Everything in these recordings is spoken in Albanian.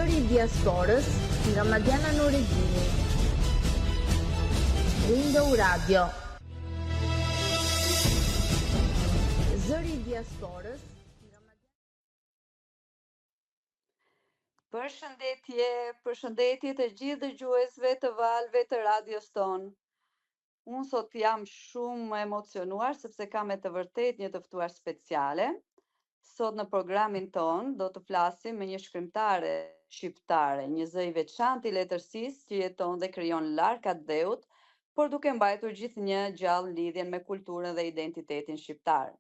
Zëri I diasporës nga Madiana Nureddini. Window Radio. Zëri I diasporës nga Madiana. Përshëndetje të gjithë dëgjuesve të valëve të radios tonë. Unë sot jam shumë emocionuar sepse kam me të vërtet një të ftuar speciale. Sot në programin ton do të flasim me një shkrimtare shqiptare, një zë I veçantë I letërsisë që jeton dhe krijon larg atë dheut, por duke mbajtur gjithnjë gjallë lidhjen me kulturën dhe identitetin shqiptar.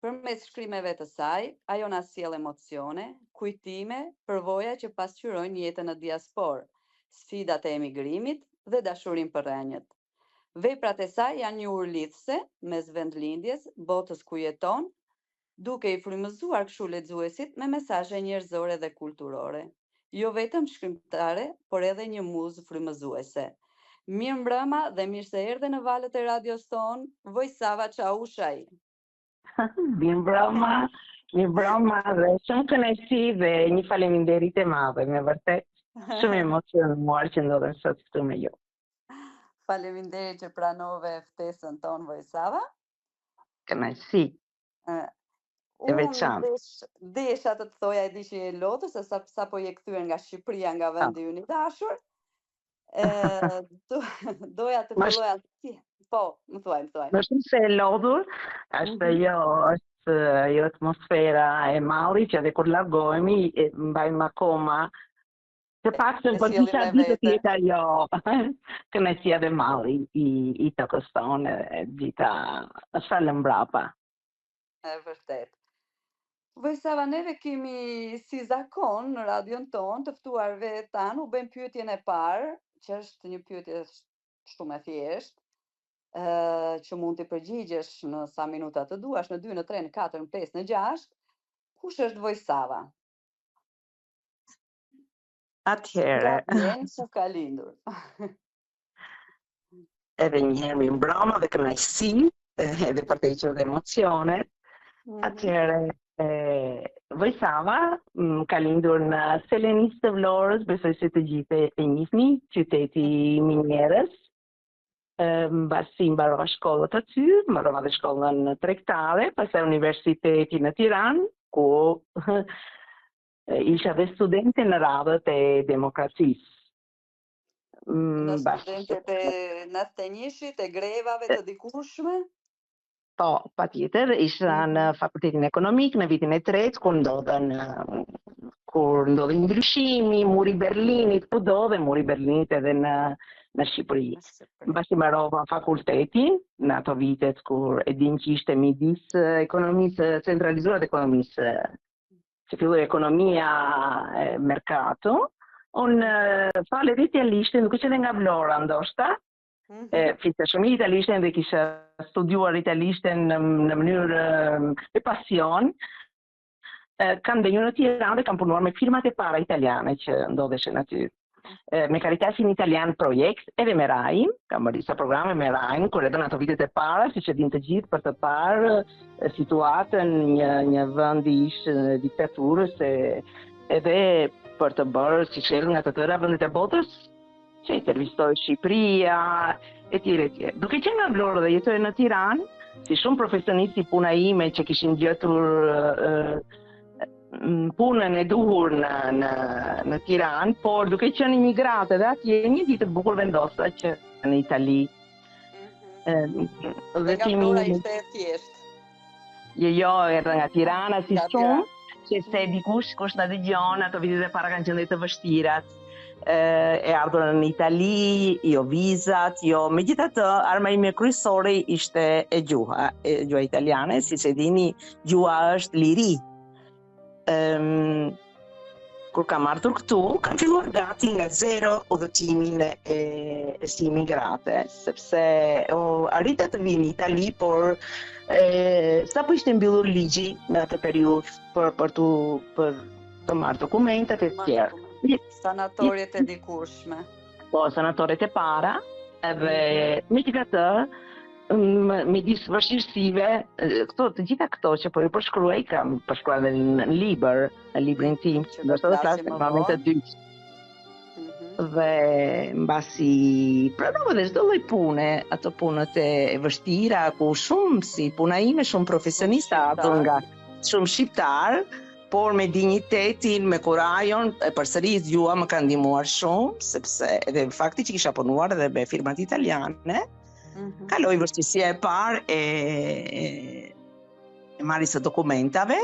Përmes shkrimeve të saj, ajo na sjell emocione, kujtime, përvoja që pasqyrojnë jetën në diasporë, sfidat e emigrimit dhe dashurinë për rënjët. Veprat e saj janë një urlidhse mes vendlindjes, botës ku jeton, duke I frymëzuar kështu lexuesit me mesazhe njerëzore dhe kulturore. Jo vetëm shkrimtare, por edhe një muzë frymëzuese. Mirë mbrëma dhe mirë se erdhe në valët e radios ton, Vojsava Çaushaj. Mirë mbrëma dhe shumë kënaqësi dhe një faleminderit e madhe, me vërtet. Shumë emocionuar që ndodhem sot këtu me ju. Faleminderit që pranove ftesën tonë, Vojsava. Kënaqësi. Unë desha të thoja e di që je lodhur, se sa po je kthyer nga Shqipëria, nga vendi ynë I dashur. Doja të filloja ti. Po, më thuaj. Më shumë se e lodhur, është ajo atmosfera e mallit që edhe kur largohemi mbajmë akoma të paktën për disa ditë të jetë ajo kënaqësia dhe malli I tokës tonë e gjitha shalën mbrapa. E vërtet. Vojsava, neve kemi si zakon në radion ton të ftuarve tanë u bën pyetjen e parë, që është një pyetje shumë e thjeshtë, që mund të përgjigjesh në sa minuta të duash, në 2, në 3, në 4, në 5, në 6. Kush është Vojsava? Atëherë. Ku ka lindur? Edhe një herë mirë mbrëma dhe kënaqësi, edhe për të hequr emocionet. Atëherë Vojsava ka lindur në Selenis të Vlorës, besoj se të gjithë e njihni, qyteti I minjerës. Mbasi mbarova shkollët aty, mbarova dhe shkollën tregtare, pastaj universiteti në Tiranë, ku isha dhe studente në radhët e demokracisë. Në studentet e naftënjeshit, e grevave të dikurshme? Po, patjetër, isha në fakultetin ekonomik në vitin e 3, kur ndodhi ndryshimi, muri Berlinit, kudo dhe muri Berlinit edhe në Shqipëri. Mbasi mbarova fakultetin në ato vitet kur e din që ishte midis ekonomisë centralizuar dhe ekonomisë që filloi ekonomia e mercato. Unë fale italianishten, duke qenë nga Vlora ndoshta. Flisja shumë italianishten dhe kisha studiuar italianishten në mënyrë me pasion. Kam ndenjur në Tiranë dhe kam punuar me firmat e para italiane që ndodheshin aty. Me Caritasin Italian Projekt, edhe me RAI, kam bërë disa programe me RAI, kur edhe në ato vitet e para, siç e din të gjithë, për të parë situatën një vendi ishte në diktaturës, edhe për të bërë si qelë nga të tëra vendet e botës, që intervistoj Shqipëria, etj. Duke qenë nga Vlorë dhe jetoj në Tiranë, si shumë profesionisti puna ime që kishin gjetur punën e duhur në Tiranë, por duke qenë imigrate dhe atje një ditë të bukur vendosa që në Itali. Dhe nga Vlora ishte e thjeshtë. Jo, erdha nga Tirana si shumë, që se dikush kush na dëgjon, ato vitet e para kanë qenë të vështirat. E ardhur në Itali, jo vizat, jo megjithatë, arma ime kryesore ishte gjuha italiane, siç e dini, gjuha është liri. Kur kam ardhur këtu, kam filluar gati nga zero udhëtimin si imigrate, sepse arrita të vi në Itali, por sapo ishte mbyllur ligji në atë periudhë për të marrë dokumentat e tjerë. Sanatoriet e dikurshme. Po, sanatoriet e para, edhe megjithatë midis vështirësive, të gjitha këto që po i përshkruaj kam përshkruar në librin tim, do të flas në moment të dytë. Dhe mbasi pranova dhe çdo lloj pune, ato punët e vështira ku shumë si puna ime shumë profesionista ato nga shumë shqiptar, por me dinjitetin, me kurajon, e përsëri zgjua më ka ndihmuar shumë, sepse edhe fakti që kisha punuar edhe me firmat italiane, kaloi vështirësia e parë e marrjes së dokumentave.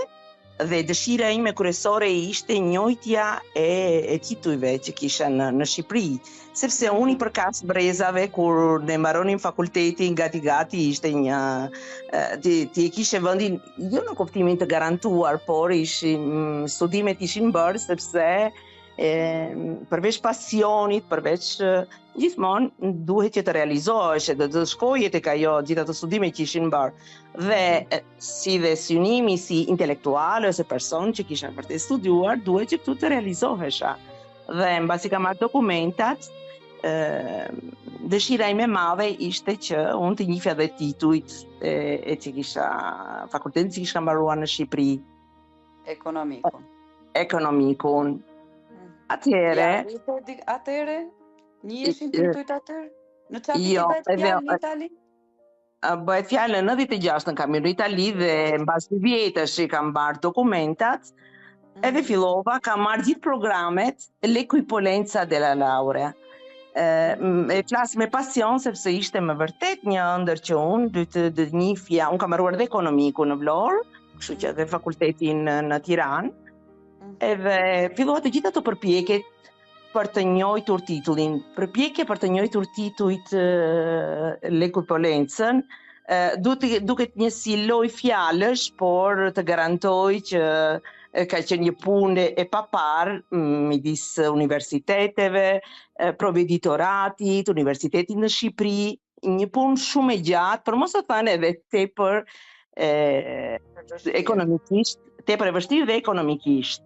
Dhe dëshira ime kryesore ishte njojtja e titujve që kisha në Shqipëri, sepse unë i përkas brezave kur ne mbaronim fakultetin gati ishte një ti e kishe vendin jo në kuptimin të garantuar, por studimet ishin bërë sepse përveç pasionit, përveç gjithmonë duhet që të realizohesh, të shkoje tek ajo gjitha të studimet që ishin bërë. Dhe si synimi si intelektual ose person që kisha vërtet studiuar, duhet që këtu të realizohesha. Dhe mbasi kam marrë dokumentat, dëshira ime madhe ishte që unë të njihja dhe titujt e që kisha fakultetin që kisha mbaruar në Shqipëri. Ekonomikun. Atëhere? Njihesin titujt atëherë? Në çfarë bëhet fjalë në Itali? Bëhet fjalë në 96 në kam në Itali dhe mbasi vjetësh që kam marrë dokumentat, edhe fillova, kam marrë gjithë programet, l'equipolenza della laurea. E flas me pasion sepse ishte më vërtet një ëndër që unë të njihja, unë kam mbaruar dhe ekonomikun në Vlorë, kështu që edhe fakultetin në Tiranë. Edhe fillova të gjitha të përpjekjet për të njohur titullin, përpjekje për të njohur titujt l'equipolencën, duket një si loj fjalësh, por të garantoj që ka qenë një punë e papar midis universiteteve, provveditoratit, universitetit në Shqipëri, një punë shumë e gjatë, për mos të thënë edhe tepër ekonomikisht, tepër e vështirë dhe ekonomikisht.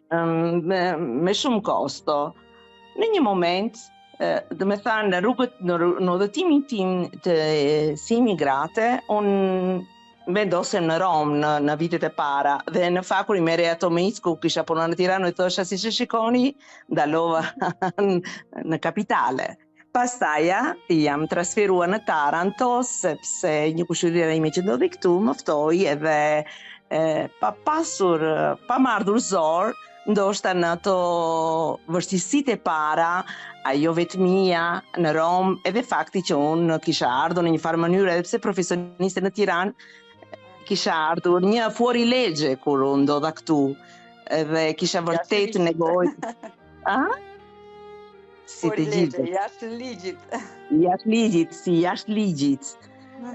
Me shumë kosto. Në një moment, dhe me thanë, në rrugët, në udhëtimin tim si imigrate, unë vendosem në Romë në vitet e para dhe në fakt kur i merrej ato me ku kisha punuar në Tiranë, i thosha si që shikoni, ndalova në kapitale. Pastaja jam trasferuar në Taranto sepse një kushëria ime që ndodhi këtu më ftoi edhe pa marrë zor, ndoshta në ato vështirësitë e para, ajo vetmia në Romë, edhe fakti që unë kisha ardhur në një farë mënyrë, edhe pse profesioniste në Tiranë, kisha ardhur një fuori legge kur unë ndodha këtu, edhe kisha vërtet nevojë. Si të gjithë. Jashtë ligjit. Jashtë ligjit, si jashtë ligjit.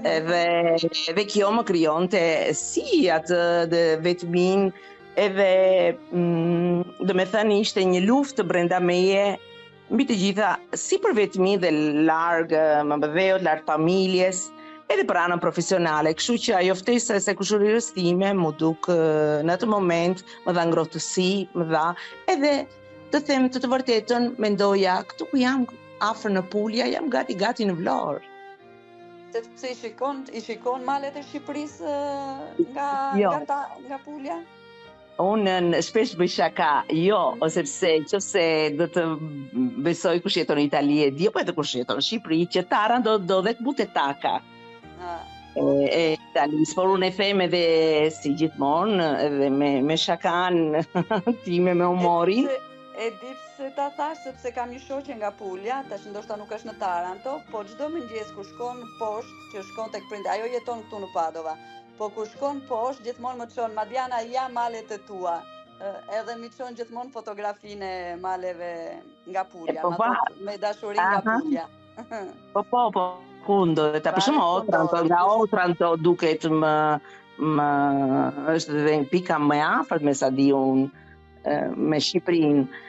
Edhe kjo më krijonte si atë vetmin, edhe do me thënë ishte një luftë brenda meje, mbi të gjitha, si për vetmi dhe larg mbëdheut, larg familjes, edhe për anën profesionale, kështu që ajo ftesa e kushërirës time më duk në atë moment më dha ngrohtësi, më dha edhe të them të vërtetën, mendoja këtu ku jam afër në Pulja, jam gati në Vlorë. Sepse i shikon malet e Shqipërisë nga Pulja? Unë shpesh bëj shaka, sepse nëse do të besoj kush jeton në Itali e di, apo edhe kush jeton në Shqipëri, që Taranto do dhe të bute taka. E Italis, por unë e them edhe si gjithmonë, edhe me shakan time, me humorin. E di pse ta thash, sepse kam një shoqe nga Pulja, tash ndoshta nuk është në Taranto, po çdo mëngjes kur shkon poshtë, që shkon tek prindi, ajo jeton këtu në Padova. Po kur shkon poshtë, gjithmonë më çon Madiana, ja malet e tua. Edhe më çon gjithmonë fotografinë e maleve nga Pulja, me dashuri nga Pulja. Po, kundo, ta për shumë nga Otranto duket është dhe në pika më afërt me sa di unë me Shqipërinë.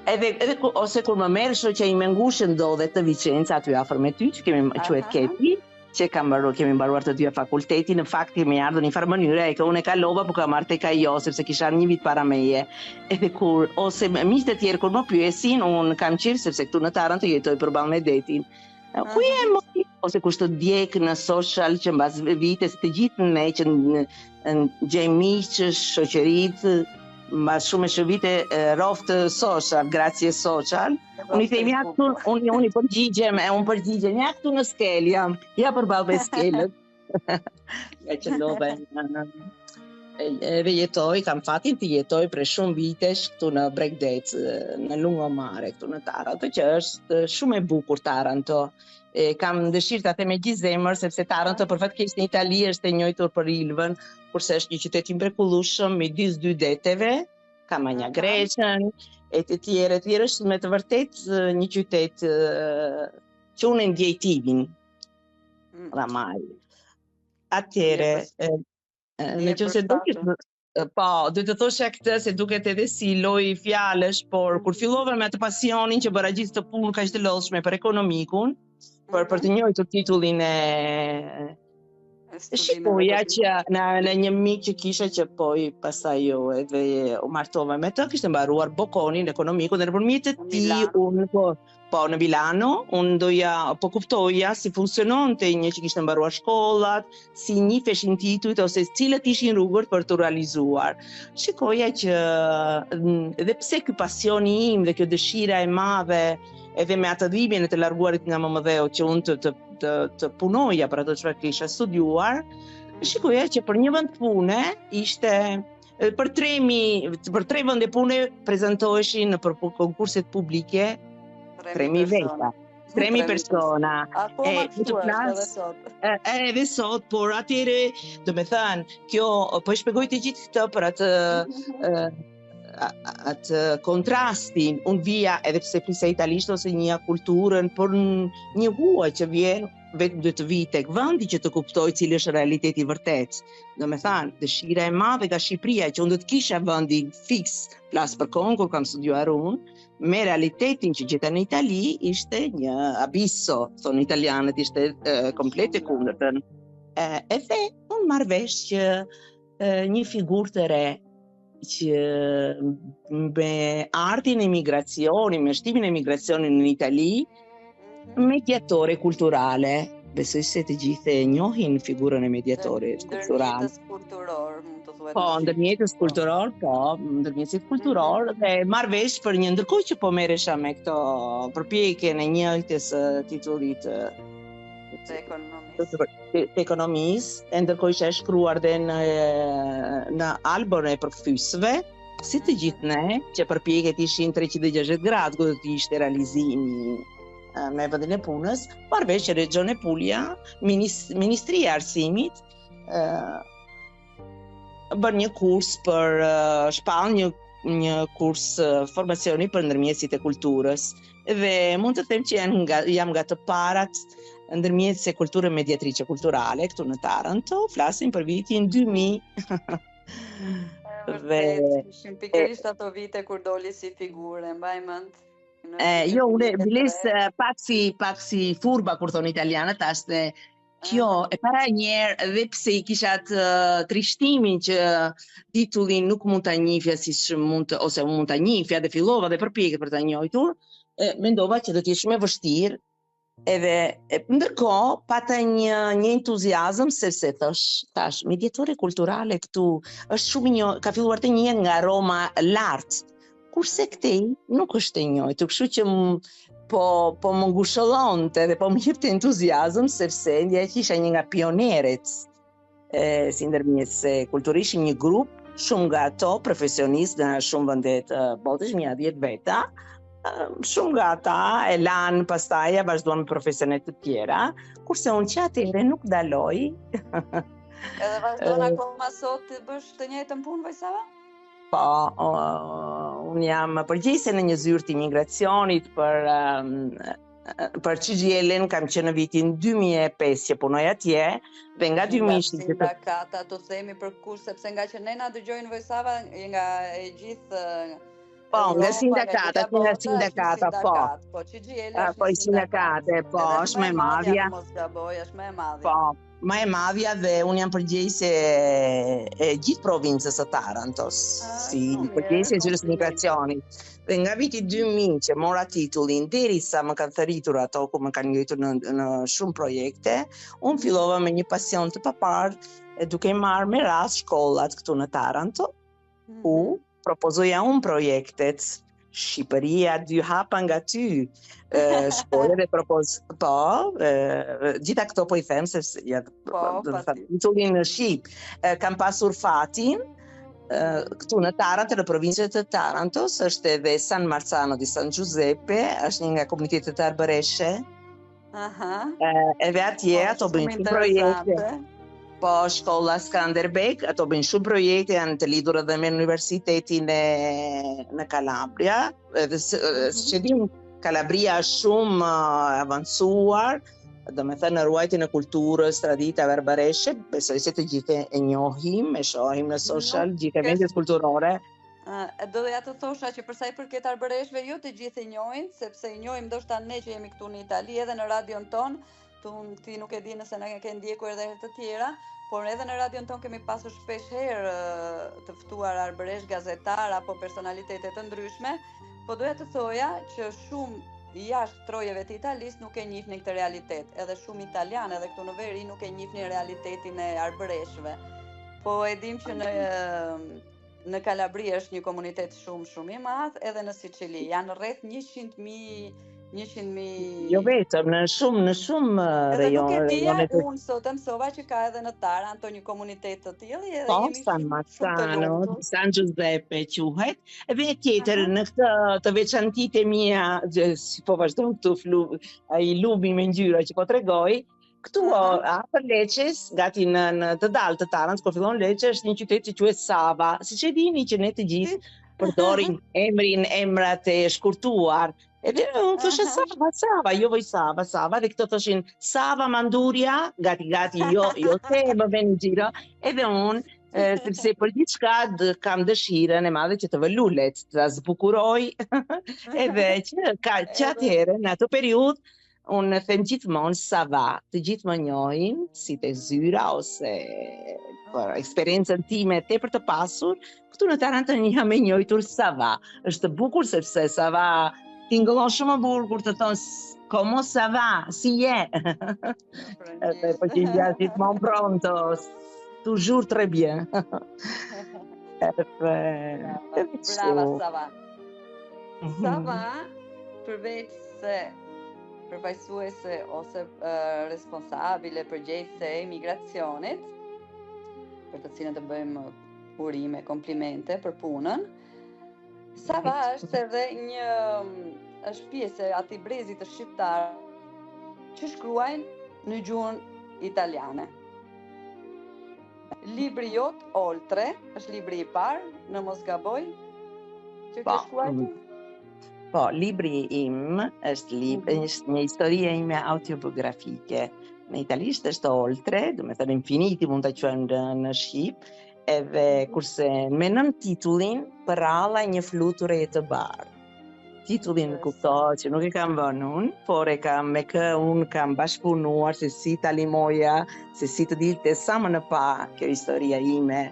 Edhe ose kur më merr shoqja ime ngushtë ndodhet në Vicenza aty afër me ty, që kemi quhet Kepi, që kemi mbaruar të dyja fakultetin, në fakt kemi ardhur në një farë mënyre, unë e kalova por kam marrë tek ajo sepse kisha një vit para meje. Edhe kur ose miqtë e tjerë kur më pyesin, unë kam qenë sepse këtu në Taranto jetoj përballë me detin. Ku je mo? ose kush të djeg në social që mbas vite të gjithë ne që gjejmë miq, shoqëritë, mbas shumë vite roftë social, grazie social. Unë i themi këtu, unë i përgjigjem, unë përgjigjem ja këtu në skel jam, ja përballë me skelët. Ja që love edhe jetoj, kam fatin të jetoj për shumë vitesh këtu në Bregdec, në lungomare, këtu në Taranto, që është shumë e bukur Taranto. Kam dëshirë ta them me gjithë zemër, sepse Taranto përfatkeqësisht në Itali është e njohur për Ilvën, kurse është një qytet i mrekullueshëm midis dy deteve, ka Manja Greqën, e të tjerë, është me të vërtet një qytet që unë e ndjej timin, ramaj. Atëre, në që se duket, po, du të thosha këtë se duket edhe si loj fjalësh, por kur fillova me atë pasionin që bëra gjithë të punë kaq të lodhshme për ekonomikun, për të njohur titullin e shikoja që në një mik që kisha që poi pastaj edhe u martova me të, kishte mbaruar Bokonin ekonomikun dhe nëpërmjet të tij unë po në Milano, unë po kuptoja si funksiononte një që kishte mbaruar shkollat, si njiheshin titujt ose cilët ishin rrugët për të realizuar. Shikoja që edhe pse ky pasioni im dhe kjo dëshira e madhe edhe me atë dhimbjen e të larguarit nga mëmëdheu që unë të punoja për ato çfarë kisha studiuar, shikoja që për një vend pune ishte për 3 vende pune prezantoheshin në konkurset publike 3.000 veta, 3.000 persona. Edhe sot, por atëre, do me thënë, kjo, po e shpjegoj të gjithë këtë për atë kontrastin, unë vija edhe pse flisa italisht ose një kulturën, por një huaj që vjen vetëm duhet të vi tek vendi që të kuptoj cili është realiteti vërtet. Do me thënë, dëshira e madhe nga Shqipëria që unë do të kisha vendi fix plas për kohën kur kam studiuar unë, me realitetin që gjeta në Itali ishte një abisso, thonë italianët, ishte komplet e kundërtën. Edhe unë marr vesh që një figurë të re që me ardhin e migracionit, me shtimin e migracionit në Itali, mediatore kulturale. Besoj se të gjithë e njohin figurën e mediatorit kultural. Ndërmjetës kulturor, ndërmjetësit kulturor, dhe marr vesh për një ndërkohë që po merresha me këto përpjekjen e njëjtës titullit të ekonomisë, e ndërkohë isha shkruar dhe në albën e përkthyesve, si të gjithë ne, që përpjekjet ishin 360 gradë, ku do të ishte realizimi me vendin e punës, marr vesh që Regione Puglia, Ministria e Arsimit, bën një kurs për shpall një kurs formacioni për ndërmjetësit e kulturës. Dhe mund të them që jam nga të parat ndërmjetëse kulturë mediatrice kulturale këtu në Taranto, flasim për vitin 2000. Ishin pikërisht ato vite kur doli si figure, mbaj mend. Jo, unë biles pak si furba kur thonë italianët, ashte kjo e para njerë dhe pse i kisha të trishtimin që titullin nuk mund ta njihja ose mund ta njihja dhe fillova dhe përpjeket për ta njohur, mendova që do të jetë shumë e vështirë. Edhe ndërkohë pata një entuziazëm sepse thash mediatore kulturale këtu është shumë ka filluar të njihet nga Roma lart. Kurse këtej nuk është e njohur, kështu që po më ngushëllonte dhe po më jepte entuziazëm sepse ndjeja që isha një nga pioneret si ndërmjetëse kulturore, ishim një grup, shumë nga ato profesionistë në shumë vende të botës, 10 veta, shumë nga ata e lanë pastaj vazhduan me profesione të tjera, kurse unë që atëherë nuk daloj. Edhe vazhdon akoma sot të bësh të njëjtën punë, Vojsava? Po, unë jam përgjegjëse në një zyrë të imigracionit për CGIL-in, kam qenë në vitin 2005 që punoj atje, dhe nga 2000 sindakata, të themi për kur, sepse nga që ne na dëgjojnë Vojsava, nga e gjithë po, nga sindakata, po. Po, CGIL-i po, sindakate, po, është me madhja. Mos gaboj, është me madhja. Po, më e madhja dhe unë jam përgjegjëse e gjithë provincës së Tarantos, si shumë mirë, përgjegjëse e zyrës komplimente. migracionit. Dhe nga viti 2000 që mora titullin, derisa më kanë thëritur ato ku më kanë ngritur në shumë projekte, unë fillova me një pasion të papar, duke marrë me rast shkollat këtu në Taranto, ku propozoja unë projektet Shqipëria dy hapa nga ty, shkolle dhe gjitha këto po i them se titullin në Shqip. Kam pasur fatin këtu në Taranto, në provincën të Tarantos, është edhe San Marzano di San Giuseppe, është një nga komunitetet arbëreshe. Edhe atje ato bëjnë shumë projekte. Po shkolla Skanderbeg, ato bëjnë shumë projekte, janë të lidhur edhe me universitetin në Kalabria. Edhe që dim, Kalabria është shumë avancuar, do me thënë në ruajtjen e kulturës, traditave arbëreshe, besoj se të gjithë e njohim, e shohim në social, gjithë eventet kulturore. Doja të thosha që përsa i përket arbëreshve, jo të gjithë e njohin, sepse i njohim ndoshta ne që jemi këtu në Itali, edhe në radion ton, ti nuk e di nëse në ke ndjekur edhe herë të tjera, por edhe në radion ton kemi pasur shpesh herë të ftuar arbëresh, gazetar apo personalitete të ndryshme, po doja të thoja që shumë jashtë trojeve të Italisë nuk e njihnin këtë realitet, edhe shumë italianë edhe këtu në veri nuk e njihnin realitetin e arbëreshve. Po e dim që në Kalabri është një komunitet shumë i madh, edhe në Sicili janë rreth 100.000 Jo vetëm, në shumë rejone. Edhe nuk e dija, unë sot mësova që ka edhe në Taranto një komunitet të tillë edhe jemi San Marzano, San Giuseppe quhet, edhe tjetër në këtë të veçantitë mia, si po vazhdon këtu ai lubi me ngjyra që po tregoj, këtu afër Lecces, gati në të dalë të Tarantos, kur fillon Lecce, është një qytet që quhet Sava. Siç e dini që ne të gjithë përdorim emrat e shkurtuar. Edhe unë thoshe Sava, jo voj Sava, dhe këto thoshin Sava Manduria, gati, jo te më vjen në gjiro, edhe unë, sepse për gjithë shka kam dëshirën e madhe që të vë lulet, të zbukuroj, edhe që atëherë, në ato periud, unë them gjithmonë Sava, të gjithë më njohin, si të zyra, ose për eksperiencën time te për të pasur, këtu në Taranto një jam e njojtur Sava, është bukur sepse Sava tingëllon shumë burë kur të thonë como ça va, si je? Edhe po që gjatë gjithmonë prontos, toujours très bien. Brava Sava. Sava, përveç se përfaqësuese ose responsabile përgjegjëse e imigracionit, për të cilën të bëjmë urime, komplimente për punën, Sava është edhe është pjesë e atij brezi të shqiptar që shkruajnë në gjuhën italiane. Libri jot Oltre është libri i parë, në mos gaboj, që ke shkruar? Po, libri im është një historie ime autobiografike. Në italisht është Oltre, do me thënë infiniti mund të quajmë në shqip, edhe kurse me nën titullin për alla një fluture të bardhë. Titullin kuptohet që nuk e kam vënë unë, por unë kam bashkëpunuar se si ta limoja, se si të dilte sa më në pa kjo historia ime,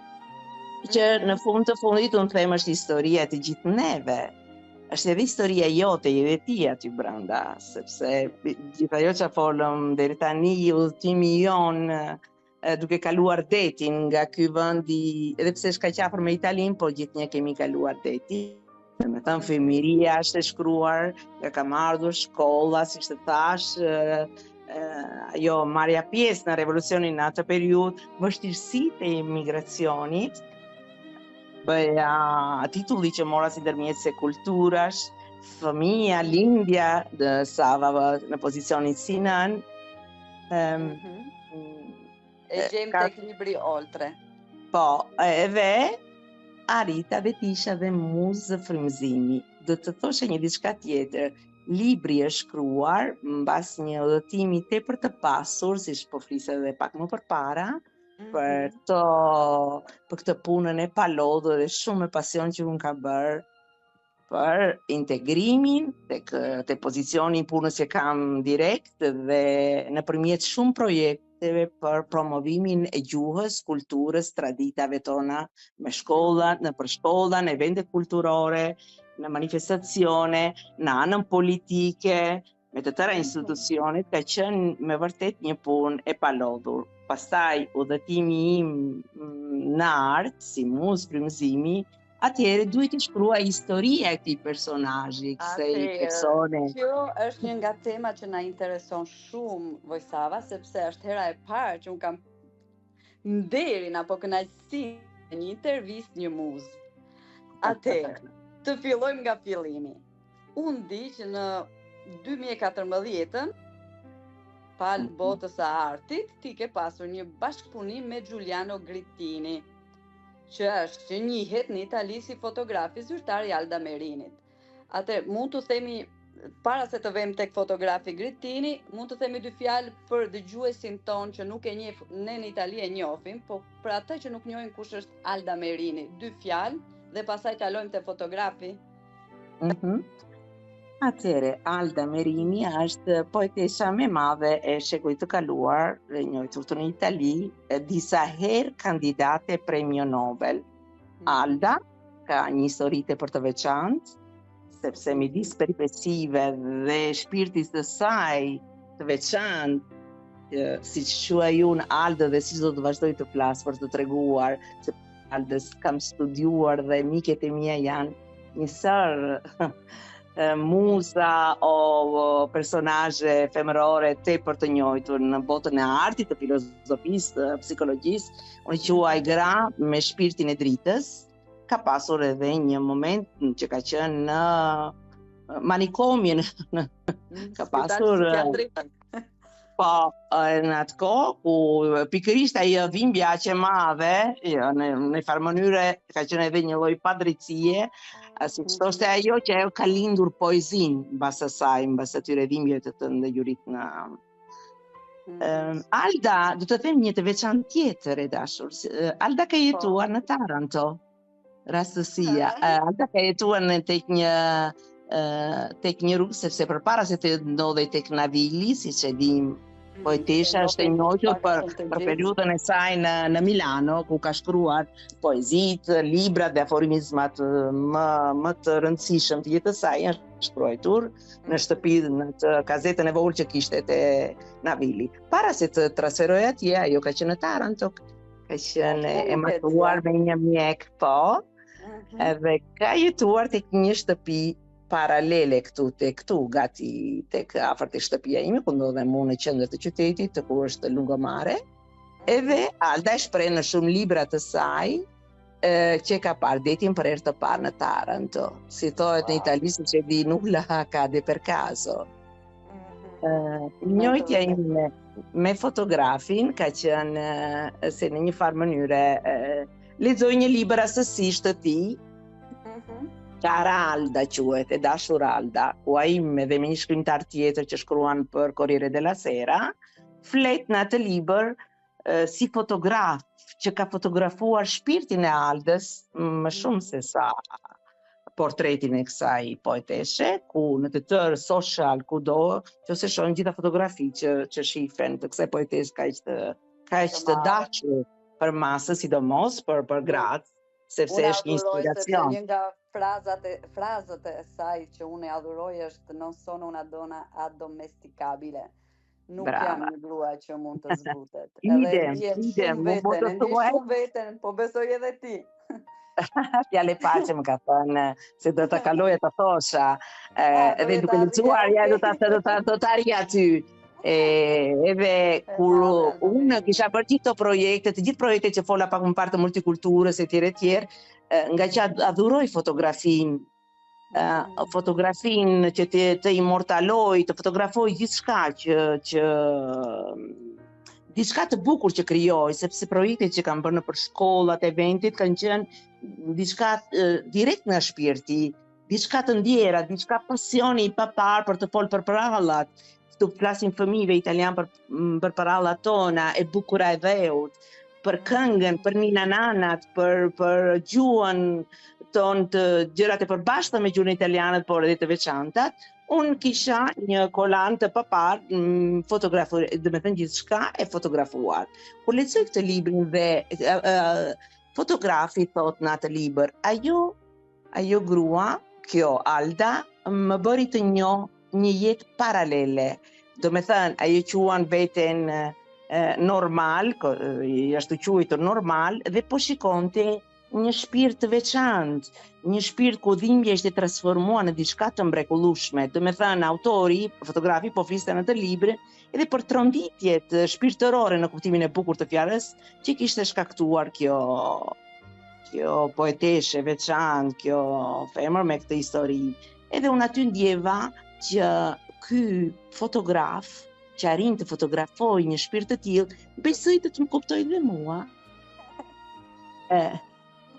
që në fund të fundit unë them është historia të gjithë neve. Është edhe historia jote, edhe ti aty brenda, sepse gjithë ajo që folëm deri tani, udhëtimi jonë, duke kaluar detin nga ky vendi, edhe pse është kaq afër me Italinë, po gjithnjë kemi kaluar detin. Me thënë fëmiria është e shkruar, nga kam ardhur shkolla, siç të thash, ajo marrja pjesë në revolucionin në atë periudhë, vështirësitë e emigracionit, bëja titulli që mora si ndërmjet se kulturash, fëmia, lindja dhe Sava në pozicionin si nën. E gjem tek libri Oltre. Po, edhe arrita dhe tisha dhe muzë frymëzimi. Do të thoshe një diçka tjetër. Libri është shkruar mbas një udhëtimi tepër të pasur, siç po flisë edhe pak më përpara, për këtë punën e palodhur dhe shumë me pasion që unë ka bërë për integrimin te pozicioni i punës që kam direkt dhe nëpërmjet shumë projekteve për promovimin e gjuhës, kulturës, traditave tona me shkolla, nëpër shkolla, në evente kulturore, në manifestacione, në anën politike, me të tëra institucionet, ka qenë me vërtet një punë e palodhur. Pastaj udhëtimi im në art, si muz frymëzimi, atëherë duhet të shkruaj historia e këtij personazhi, kësaj persone. Kjo është një nga temat që na intereson shumë, Vojsava, sepse është hera e parë që unë kam nderin apo kënaqësinë një intervistë një muz. Atëherë, të fillojmë nga fillimi. Unë di që në 2014 pal botës së artit, ti ke pasur një bashkëpunim me Giuliano Grittini, që njihet në Itali si fotografi zyrtar i Alda Merinit. Atë mund të themi, para se të vem tek fotografi Grittini, mund të themi dy fjalë për dëgjuesin ton që nuk e njeh, ne në Itali e njohim, po për ata që nuk njohin kush është Alda Merini, dy fjalë dhe pastaj kalojmë te fotografi. Atëre, Alda Merini është poetesa më e madhe e shekullit të kaluar, e njohur në Itali, disa herë kandidate premio Nobel. Alda ka një histori për të veçantë, sepse midis peripecive dhe shpirtit të saj të veçantë, siç quaj unë Alda dhe siç do të vazhdoj të flas për të treguar se Aldës kam studiuar dhe miket e mia janë një sër muza o personazhe femërore tepër të njohur në botën e artit, të filozofisë, të psikologjisë. Unë quaj gra me shpirtin e dritës. Ka pasur edhe një moment që ka qenë në manikomjen. Ka pasur po në atë kohë ku pikërisht ajo dhimbja aq e madhe, në farë mënyre ka qenë edhe një lloj padrejtësie, siç thoshte ajo që ajo ka lindur poezinë mbas asaj, mbas atyre dhimbjeve të ndëgjurit në Alda, do të them një të veçantë tjetër e dashur. Alda ka jetuar në Taranto. Rastësia. Alda ka jetuar tek një rrugë, sepse përpara se të ndodhej tek Navili, siç e dim, poetesha është e njohur për periudhën e saj në Milano, ku ka shkruar poezitë, libra dhe aforizmat më të rëndësishëm të jetës saj, është shkruar në shtëpi, në të kazetën e vogël që kishte te Navili. Para se të transferohej atje, ajo ka qenë në Taranto, ka qenë e martuar me një mjek, po, edhe ka jetuar tek një shtëpi paralele këtu, gati tek afër te shtëpia ime, ku ndodhem unë në qendër të qytetit, ku është lungomare. Edhe Alda e shpreh në shumë libra të saj që ka parë detin për herë të parë në Taranto. Si thohet në Itali, siç e di, nulla accade per caso. Njojtja ime me fotografin ka qenë se në një farë mënyre lexoj një libër rastësisht të tij, Cara Alda quhet, e dashur Alda, ku ai me një shkrimtar tjetër që shkruan për Corriere della Sera, flet në atë libër si fotograf që ka fotografuar shpirtin e Aldës më shumë se sa portretin e kësaj poeteshe, ku në të tërë social kudo, nëse shohim gjitha fotografitë që shihen të kësaj poetesë kaq të dashur për masë, sidomos për gratë, sepse është një inspiracion. Një nga frazat e saj që unë e adhuroj është non sono una donna addomesticabile. Nuk jam një grua që mund të zbutet. Idem, shumë veten, po besoj edhe ti. Fjale pace më ka thënë se do të kaloja të thosha, edhe duke lexuar ja do të arri aty. Edhe kur unë kisha bërë gjithë të gjithë projektet që fola pak më parë të multikulturës e tjerë, nga që adhuroj fotografin që të immortaloj, të fotografoj gjithçka që diçka të bukur që krijoj, sepse projektet që kam bërë nëpër shkollat, eventet kanë qenë diçka direkt nga shpirti, diçka të ndjera, diçka pasioni i papar për të folë për prallat. Këtu flasin fëmijëve italian për prallat tona, e bukura e dheut, për këngën, për Nina Nanat, për gjuhën kupton të gjërat e përbashkëta me gjuhën italiane, por edhe të veçanta, unë kisha një kolan të papar, fotografuar, dhe me thënë gjithçka e fotografuar. Kur lexoj këtë librin dhe fotografi thot në atë libër, ajo grua, kjo Alda, më bëri të njoh një jetë paralele. Do me thënë, ajo quan veten normal, ashtu quajtur normal, dhe po shikonte një shpirt të veçantë, një shpirt ku dhimbja ishte transformuar në diçka të mrekullueshme. Do me thënë, autori, fotografi, po fliste në të librin edhe për tronditjet shpirtërore në kuptimin e bukur të fjalës që kishte shkaktuar kjo poeteshe veçantë, kjo femër me këtë histori. Edhe unë aty ndjeva që ky fotograf që arrin të fotografoj një shpirt të tillë, besoj të më kuptoj dhe mua.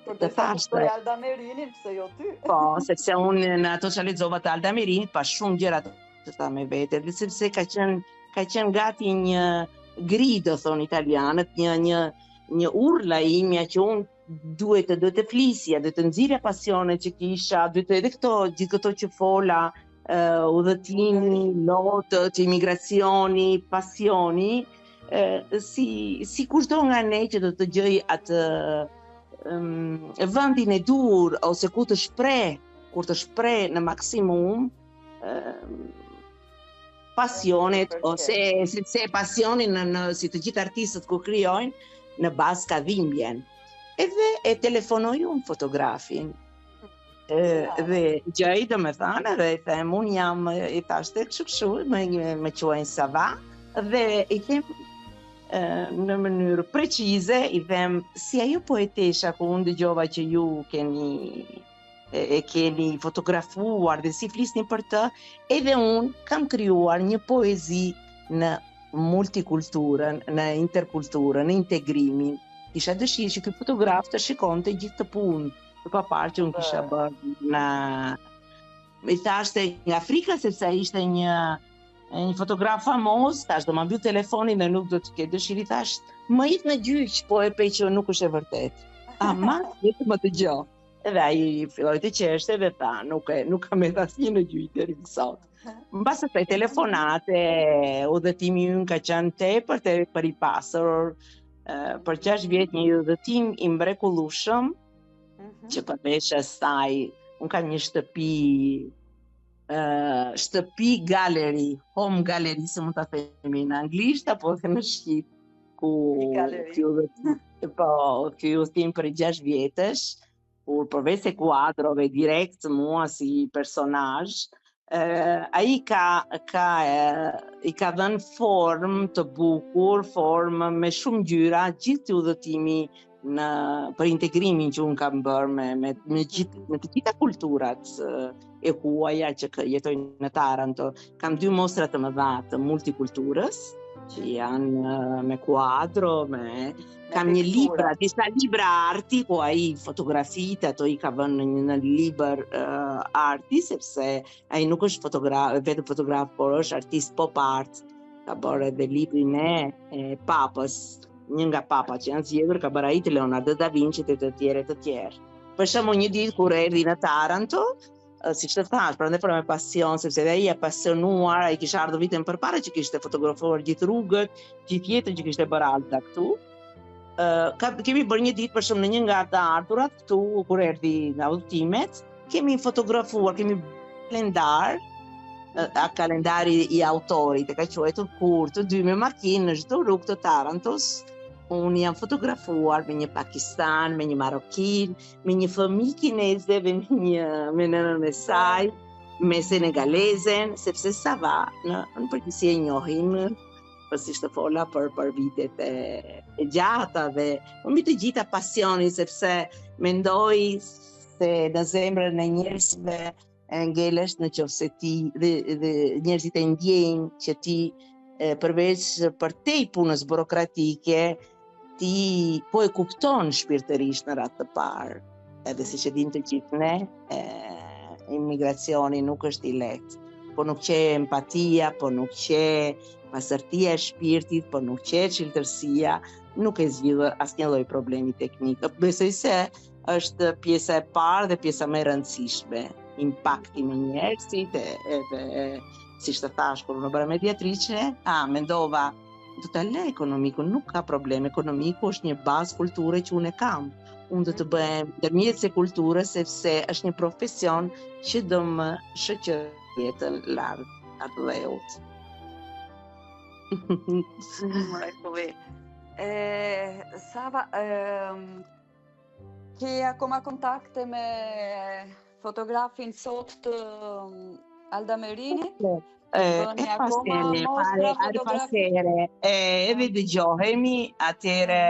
Për të kuptoj Alda Merinin, pse jo ty? Po, sepse unë në ato që lexova të Alda Merini, pa shumë gjëra të tha me vete, dhe sepse ka qenë gati një grido, thonë italianët, një urla imja që unë duhet të flisja, duhet të nxirja pasionet që kisha, duhet edhe gjithë këto që fola, udhëtimi, lotët, imigracioni, pasioni, si kushdo nga ne që do të gjej atë vendin e dur ose kur të shpreh në maksimum pasionet ose sepse pasioni si të gjithë artistët kur krijojnë në bazë ka dhimbjen. Edhe e telefonoj unë fotografin. Dhe gjej do me thënë dhe i them unë jam i thashte kështu me quajnë Sava dhe i them në mënyrë precize i them si ajo poetesha ku unë dëgjova që ju keni fotografuar dhe si flisni për të, edhe unë kam krijuar një poezi në multikulturën, në interkulturën, në integrimin. Isha dëshirë që ky fotograf të shikonte gjithë të punë të papar që unë kisha bërë i thashte nga Afrika, sepse ishte një fotograf famoz, thash do ma mbyll telefonin dhe nuk do të ketë dëshirë, thash më ik në gjyq, po e pej që nuk është e vërtet. Ama, jetë më të gjo. Edhe ai filloi të qeshte dhe tha, nuk kam edhe asnjë në gjyq deri më sot. Mbas asaj telefonate, udhëtimi ynë ka qenë tepër i pasur, për 6 vjet një udhëtim i mrekullueshëm, që përveç asaj, unë kam një shtëpi galeri, home gallery, se mund ta themi në anglisht apo edhe në shqip, ku ky udhëtim për 6 vjetësh, kur përveç se kuadrove direkt mua si personazh, ai i ka dhënë formë të bukur, formë me shumë ngjyra, gjithë udhëtimi për integrimin që unë kam bërë me të gjitha kulturat e huaja që jetojnë në Taranto. Kam 2 mostra të mëdha të multikulturës, që janë me kuadro, kam një libra, disa libra arti, ku ai fotografitë, ato i ka vënë në libër arti, sepse ai nuk është vetëm fotograf, por është artist pop art. Ka bërë edhe librin e Papës, një nga papat që janë zgjedhur, ka bërë ai të Leonardo da Vinci dhe të tjerë. Për shembull, një ditë kur erdhi në Taranto, siç të thash, prandaj për me pasion, sepse edhe ai e pasionuar, ai kishte ardhur vitin përpara që kishte fotografuar gjithë rrugët, gjithë jetën që kishte bërë Alda këtu. Kemi bërë një ditë për shembull në një nga të ardhurat këtu kur erdhi nga udhëtimet, kemi fotografuar, kemi kalendar, kalendari i autorit, e ka quajtur kur të 2 me makinë në çdo rrugë të Tarantos. Unë jam fotografuar me një Pakistan, me një Marokin, me një fëmijë kineze, me nënën e saj, me senegalezen, sepse Sava në përgjithësi e njohin, përsi të fola për vitet e gjata dhe mbi të gjitha pasionin, sepse mendoj se në zemrën e njerëzve ngelesh në qofse ti dhe njerëzit e ndjejnë që ti përveç për te i punës burokratike, ti po e kupton shpirtërisht në radhë të parë. Edhe si që dim të gjithë ne, imigracioni nuk është i lehtë. Po nuk qe empatia, po nuk qe pasërtia e shpirtit, po nuk qe çiltërsia, nuk e zgjidhur asnjë lloj problemi teknik. Besoj se është pjesa e parë dhe pjesa më e rëndësishme. Impakti me njerëzit edhe siç të thash kur unë bëra mediatrice, mendova totale ekonomiku nuk ka problem, ekonomiku është një bazë kulture që unë e kam. Unë do të bëhem ndërmjet se kulturës sepse është një profesion që do më shoqëroj jetën larg atë dheut. Eccovi. Sava, che akoma kontakte me fotografin sot të Alda Merini? Bëni akoma mostra fotografi? Edhe dëgjohemi atëre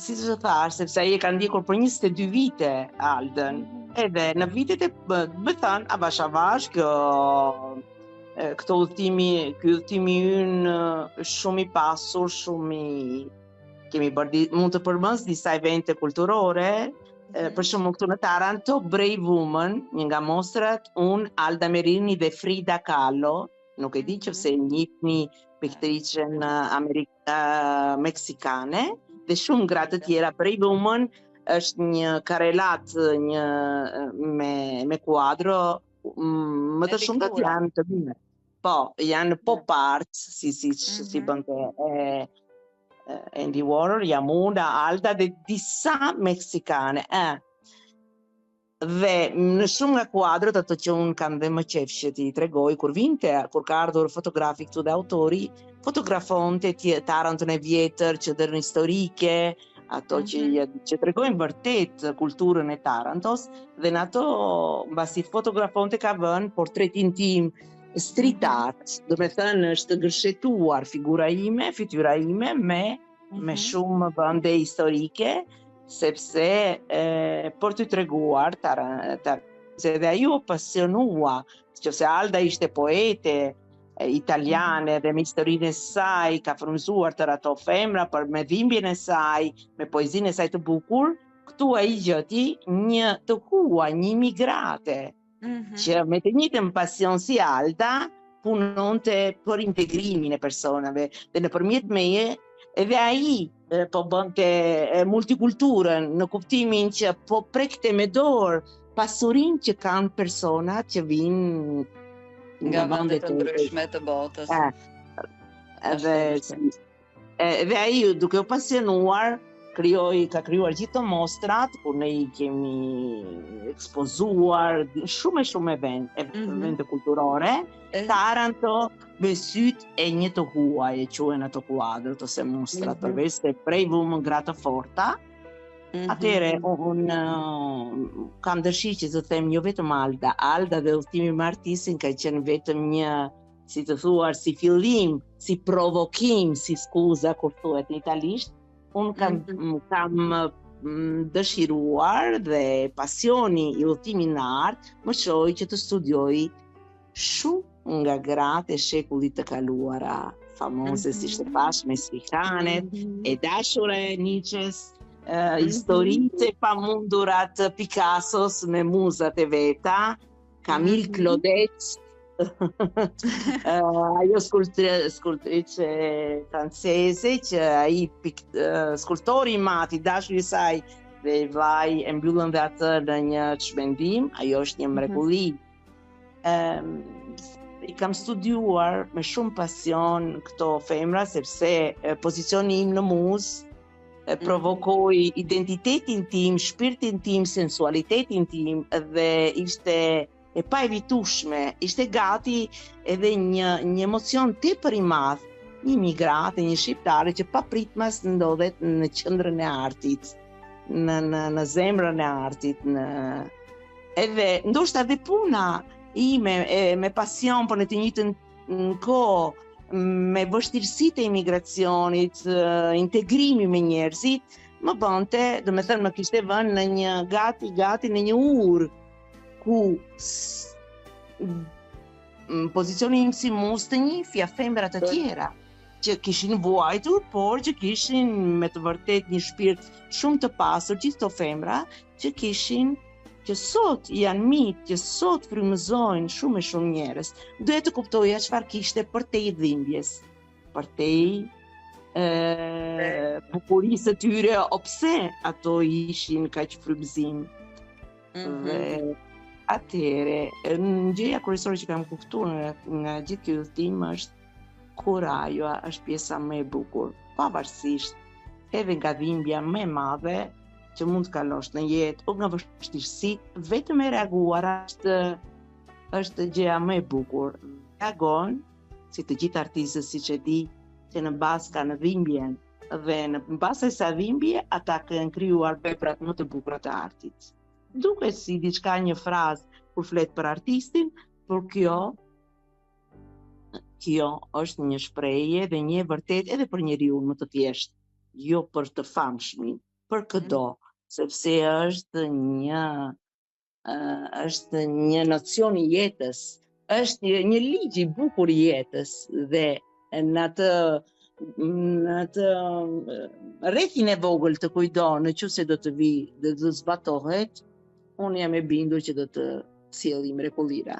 si të thash, sepse ai e ka ndjekur për 22 vite Aldën. Edhe në vitet e më thënë avash avash ky udhtimi ynë shumë i pasur, kemi bërë mund të përmend disa evente kulturore, për shembull këtu në Taranto, Brave Woman, një nga mostrat, unë, Alda Merini dhe Frida Kahlo, nuk e di nëse njihni pikturicën meksikane, dhe shumë gra të tjera. Brave Woman është një karelat me kuadro, më të shumtat janë të bime. Po, janë pop art, si bënte Andy Warhol, jam unë, Alda dhe disa meksikane. Dhe në shumë nga kuadrët ato që unë kam dhe më qef që ti tregoj, kur ka ardhur fotografi këtu dhe autori, fotografonte Tarantën e vjetër, qendrën historike, ato që tregojnë vërtet kulturën e Tarantos, dhe në ato mbasi fotografonte ka vënë portret intim, street art, do me thënë është gërshetuar figura ime, fytyra ime me shumë vende historike, sepse për të treguar se dhe ajo pasionua, që Alda ishte poete italiane dhe me historinë e saj ka frymëzuar tërë ato femra për me dhimbjen e saj, me poezinë e saj të bukur, këtu ai gjeti një të huaj, një imigrate, që me të njëjtën pasion si Alda punonte për integrimin e personave dhe nëpërmjet meje edhe ai po bënte multikulturën në kuptimin që po prekte me dorë pasurinë që kanë personat që vinë nga vende të ndryshme të botës. Edhe ai duke u pasionuar ka krijuar gjithë të mostrat, kur ne i kemi ekspozuar shumë evente kulturore, Taranto me sytë e një të huaj e quhen ato kuadrët ose mostrat, përveç se prej vëmë gra të forta. Atëre unë kam dëshirë që të them jo vetëm Alda dhe udhtimi me artistin ka qenë vetëm një, si të thuar, si fillim, si provokim, si skuza kur thuhet në italisht. Unë kam dëshiruar dhe pasioni i udhtimit në art më çoi që të studioj shumë nga gratë e shekullit të kaluara, famoze si të thash meksikanet, e dashura e Nietzsches, historitë e pamundurat të Picassos me muzat e veta, Camille Claudet's, ajo skultrice franceze që ai skulptori i mat i dashur i saj dhe vllai e mbyllën dhe atë në një çmendim, ajo është një mrekulli. I kam studiuar me shumë pasion këto femra sepse pozicioni im në muzë provokoi identitetin tim, shpirtin tim, sensualitetin tim dhe ishte e pa evitueshme, ishte gati edhe një emocion tepër i madh, një imigrate, një shqiptare që papritmas ndodhet në qendrën e artit, në zemrën e artit, edhe ndoshta edhe puna ime me pasion për në të njëjtën kohë me vështirësitë e imigracionit, integrimi me njerëzit, më bënte, do me thënë më kishte vënë në një gati në një urë ku pozicioni im si muz të njifja femra të tjera që kishin vuajtur, por që kishin me të vërtet një shpirt shumë të pasur, gjithë të femra që sot janë mitë, që sot frymëzojnë shumë e shumë njerëz. Duhet të kuptoja çfarë kishte përtej dhimbjes, përtej bukurisë të tyre, o pse ato ishin kaq frymëzim. Dhe atëhere, gjëja kryesore që kam kuptuar nga gjithë ky udhëtim është kur ajo është pjesa më e bukur, pavarësisht edhe nga dhimbja më e madhe që mund të kalosh në jetë, o nga vështirësi, vetëm e reaguar është gjëja më e bukur. Reagon, si të gjithë artistët, siç e di, që në bazë kanë dhimbjen dhe në bazë e sa dhimbje, ata kanë krijuar veprat më të bukura të artit. Duket si diçka një frazë kur flet për artistin, por kjo është një shprehje dhe një vërtet edhe për njeriu më të thjeshtë, jo për të famshmin, për këdo, sepse është një nocion i jetës, është një ligj i bukur i jetës dhe në atë rrethin e vogël të kujdo, nëse do të vi dhe do të zbatohet, unë jam e bindur që do të sjellë mrekullira.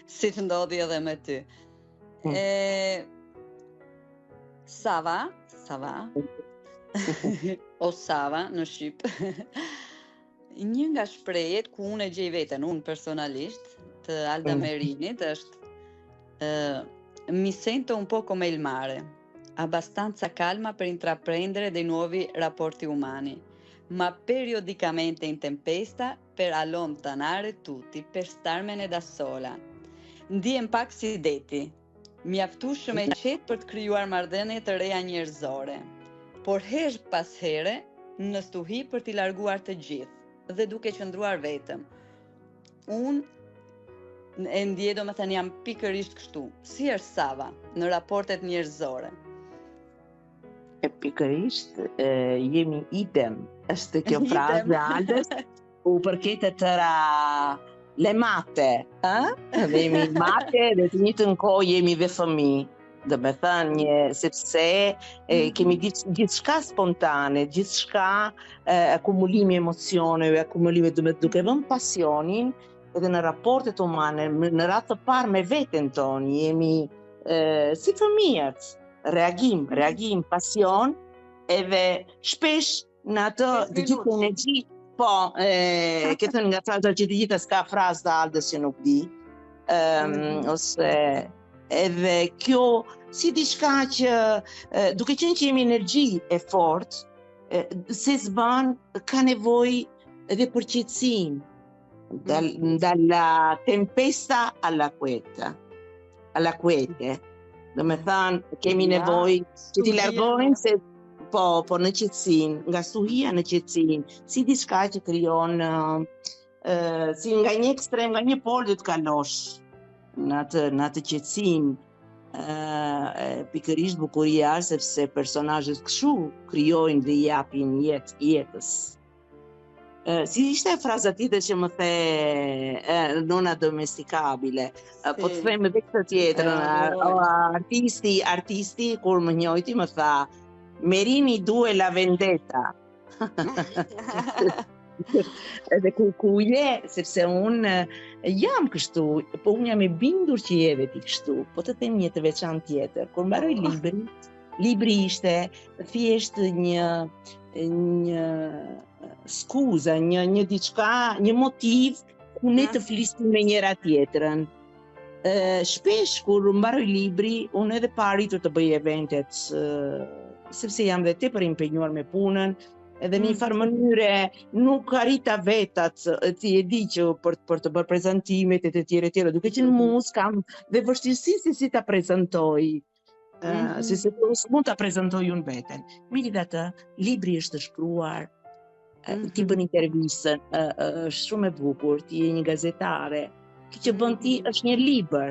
Si të ndodhi edhe me ty. Sava, o Sava në Shqip, një nga shprehjet ku unë e gjej veten, unë personalisht, të Alda Merinit është mi sento un po come il mare, abbastanza calma per intraprendere dei nuovi rapporti umani, ma periodicamente in tempesta per allontanare tutti, per starmene da sola. Ndihem pak si deti, mjaftueshëm e qetë për të krijuar marrëdhënie të reja njerëzore, por herë pas here në stuhi për t'i larguar të gjithë dhe duke qëndruar vetëm. Unë e ndjej, domethënë jam pikërisht kështu. Si është Sava në raportet njerëzore? Pikërisht jemi idem. Është kjo frazë e Aldës, u përket të tëra le mate, dhe jemi mate dhe të njëjtën kohë jemi dhe fëmijë. Domethënë, sepse kemi gjithçka spontane, gjithçka akumulimi emocioneve, akumulimi duke vënë pasionin edhe në raportet umane, në radhë të parë me veten tonë, jemi si fëmijët, reagim, pasion, edhe shpesh në atë të gjithë energji, ke thënë nga fraza që të gjitha s'ka frazë të Aldës që nuk di, ose edhe kjo si diçka që duke qenë që jemi energji e fortë, se s'ban ka nevojë edhe për qetësinë, dalla tempesta alla quiete. Domethënë kemi nevojë që t'i largojmë se po në qetësinë, nga stuhia në qetësinë, si diçka që krijon si nga një ekstrem, nga një pol do të kalosh në atë qetësinë. Pikërisht bukuria është sepse personazhet kështu krijojnë dhe japin jetës. Si ishte fraza tjetër që më the nona domesticabile, po të them edhe këtë tjetër, artisti kur më njojti më tha Merini due la vendetta. Edhe ku je, sepse unë jam kështu, po unë jam e bindur që je ti kështu, po të them një të veçantë tjetër. Kur mbaroj libri ishte thjesht një skuza, një diçka, një motiv ku ne të flisnim me njëra tjetrën. Shpesh kur mbaroj libri, unë edhe pa arritur të bëj eventet, sepse jam dhe tepër impenjuar me punën, edhe në një farë mënyre nuk arrita vetat, ti e di që për të bërë prezantimet e të tjera, duke që në mus kam dhe vështirësi si ta prezantoj, si se mund ta prezantoj unë veten. Megjithatë, libri është shkruar, ti bën intervistën, është shumë e bukur, ti je një gazetare, kjo që bën ti është një libër.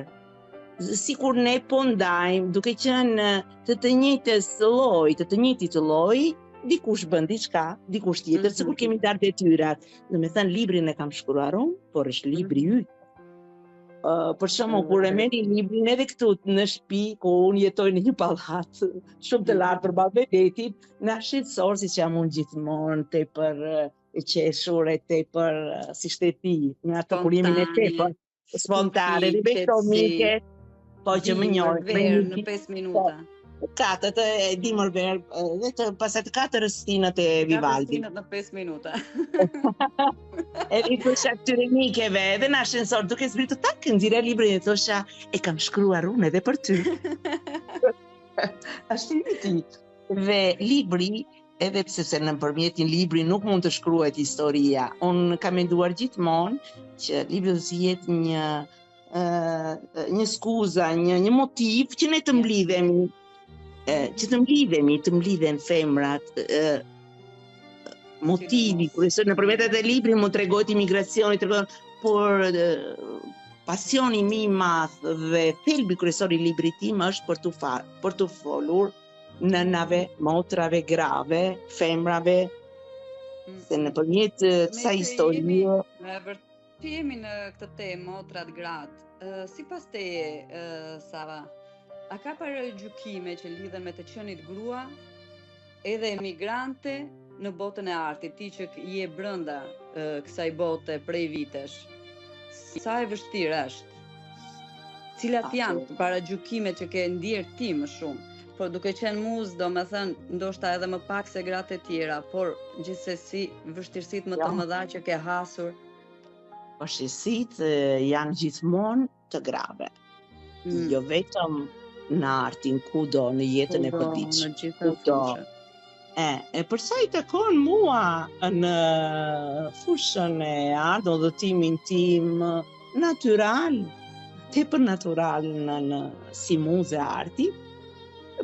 Sikur ne po ndajmë, duke qenë të njëjtit lloj, dikush bën diçka, dikush tjetër, sikur kemi darë detyrat. Domethënë librin e kam shkruar unë, por është libri yt. Për shembull, kur e merri librin edhe këtu në shtëpi, ku unë jetoj në një pallat shumë të lartë përballë vetit, në shitësor, siç jam unë gjithmonë, tepër e qeshur, e tepër si shteti, në atë kurimin e tepër spontane, dhe me këto mike, po që më njohin në 5 minuta. Katët e di më berë, dhe të pasat 4 stinët e Vivaldi. 4 stinët në 5 minuta. I thosha këtyre mikeve edhe në ashensor duke zbritur tak nxirja librin e thosha e kam shkruar unë edhe për ty. Ashtu i ti. Dhe libri, edhe sepse nëpërmjet një libri nuk mund të shkruhet historia. Unë kam menduar gjithmonë që libri do të jetë një skuza, një motiv që ne të mblidhemi, që të mblidhen femrat, motivi kryesor nëpërmjet atë libri mund tregohet imigracioni, por pasioni mi i madh dhe thelbi kryesor i librit tim është për të folur nënave, motrave, grave, femrave, se nëpërmjet kësaj historie. Që jemi në këtë temë, motrat, gratë, sipas teje, Sava, a ka paragjykime që lidhen me të qenit grua edhe emigrante në botën e artit, ti që je brenda kësaj bote prej vitesh? Sa e vështirë është? Cilat janë paragjykimet që ke ndier ti më shumë? Por duke qenë muzë, do me thënë, ndoshta edhe më pak se gratë e tjera, por gjithsesi vështirësitë më të mëdha që ke hasur. Vështirësitë janë gjithmonë të grave. Jo vetëm në artin, kudo, në jetën e përditshme. Në gjitha fushët. E për sa i takon mua në fushën e art, udhëtimin tim natyral, tepër natyral në si muzë e artit,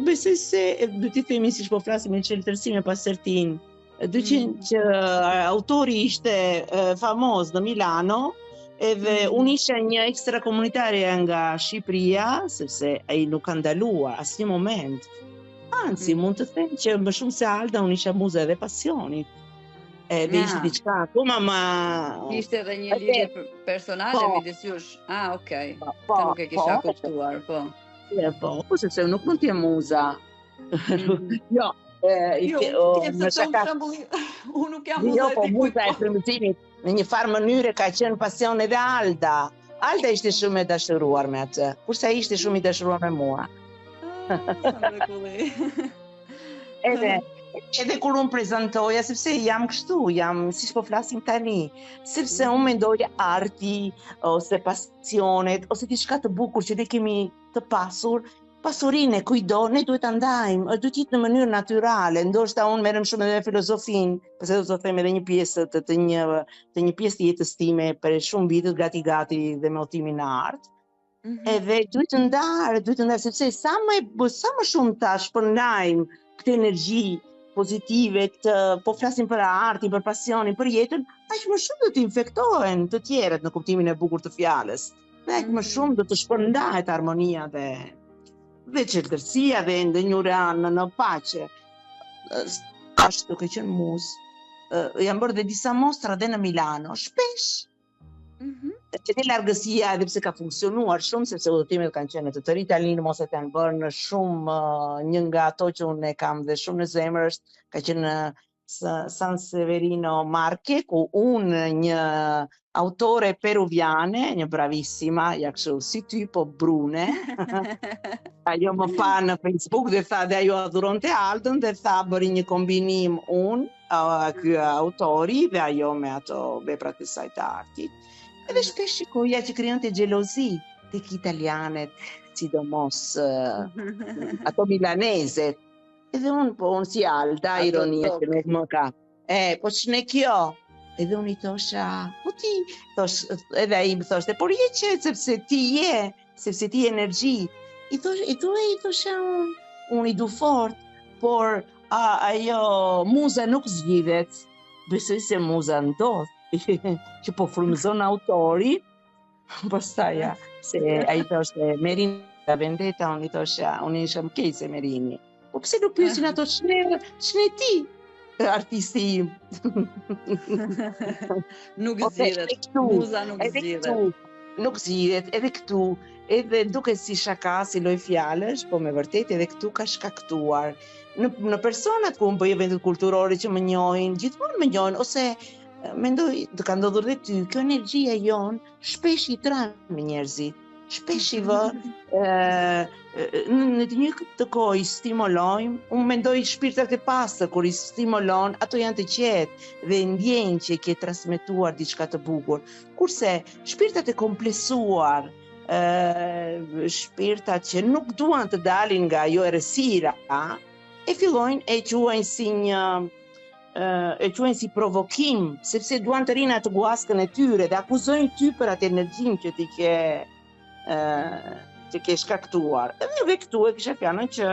besoj se do t'i themi siç po flasim me qeltërsi me pasërtin, që autori ishte famoz në Milano, edhe unë isha një ekstrakomunitarja nga Shqipëria, sepse ai nuk ka ndaluar asnjë moment. Anzi, mund të them që më shumë se Alda unë isha muza edhe pasionit. Edhe ishte diçka akoma ma... Ishte edhe një lidhje personale midis jush. Okej. Të nuk e kisha kuptuar, po. Po, sepse nuk mund t'jem muza. Jo, në shaka. Unë nuk jam muza e po muza e frymëzimit. Në një farë mënyre ka qenë pasion edhe Alda. Alda ishte shumë e dashuruar me atë, kurse ai ishte shumë i dashuruar me mua. Edhe kur unë prezantoja, sepse jam kështu, siç po flasim tani, sepse unë mendoj arti, ose pasionet, ose diçka të bukur që ne kemi të pasur, pasurinë e kujdo, ne duhet ta ndajmë, duhet jetë në mënyrë natyrale. Ndoshta unë merrem shumë edhe me filozofinë, pse do të them edhe një pjesë të një pjesë të jetës time për shumë vite gati dhe me udhëtimin në art. Edhe duhet të ndarë, sepse sa më shumë ta shpërndajmë këtë energji pozitive, po flasim për artin, për pasionin, për jetën, aq më shumë do të infektohen të tjerët në kuptimin e bukur të fjalës. Dhe aq më shumë do të shpërndahet harmonia dhe qeltërsia dhe ndënjura në paqe. Ashtu duke qenë muzë, jam bërë dhe disa mostra dhe në Milano, shpesh. Që një largësia edhe pse ka funksionuar shumë, sepse udhëtimet kanë qenë të tërë italianë, mosat janë bërë në shumë, një nga ato që unë e kam dhe shumë në zemër është, ka qenë në San Severino Marche, ku unë një autore peruviane, një bravissima, ja kështu si ty, po brune, ajo më pa në Facebook dhe tha dhe ajo adhuronte Aldën dhe tha bëri një kombinim unë, ky autori dhe ajo me ato veprat e saj të artit. Edhe shpesh shikoja që krijonte xhelozi tek italianet, sidomos ato milanezet. Edhe unë si Alda, ironia që nuk më ka. Po ç'ne kjo? Edhe unë i thosha, po ti, edhe ai më thoshte, por je qetë sepse ti energji. I thosha unë i du fort, por ajo muza nuk zgjidhet. Besoj se muza ndodh. Që po frymëzon autori, pastaj se ai thoshte Merini la vendetta, unë i thosha, unë isha më keq se Merini. Po pse nuk pyesin ato ç'ne ti, artisti im? Nuk zgjidhet, muza nuk zgjidhet. Nuk zgjidhet, edhe këtu, edhe duket si shaka, si loj fjalësh, po me vërtet edhe këtu ka shkaktuar. Në personat ku unë bëj eventet kulturore që më njohin, gjithmonë më njohin, ose mendoj, të ka ndodhur dhe ty, kjo energjia jon shpesh i tran me njerëzit, shpesh i vë në të një të kohë i stimolojmë, unë mendoj shpirtat e pastër kur i stimolon, ato janë të qetë dhe ndjejnë që ke transmetuar diçka të bukur. Kurse shpirtat e kompleksuar, shpirtat që nuk duan të dalin nga ajo errësira, e fillojnë e quajnë si një si provokim, sepse duan të rinë atë guaskën e tyre dhe akuzojnë ty për atë energjinë që ti ke shkaktuar. Edhe këtu e kisha fjalën që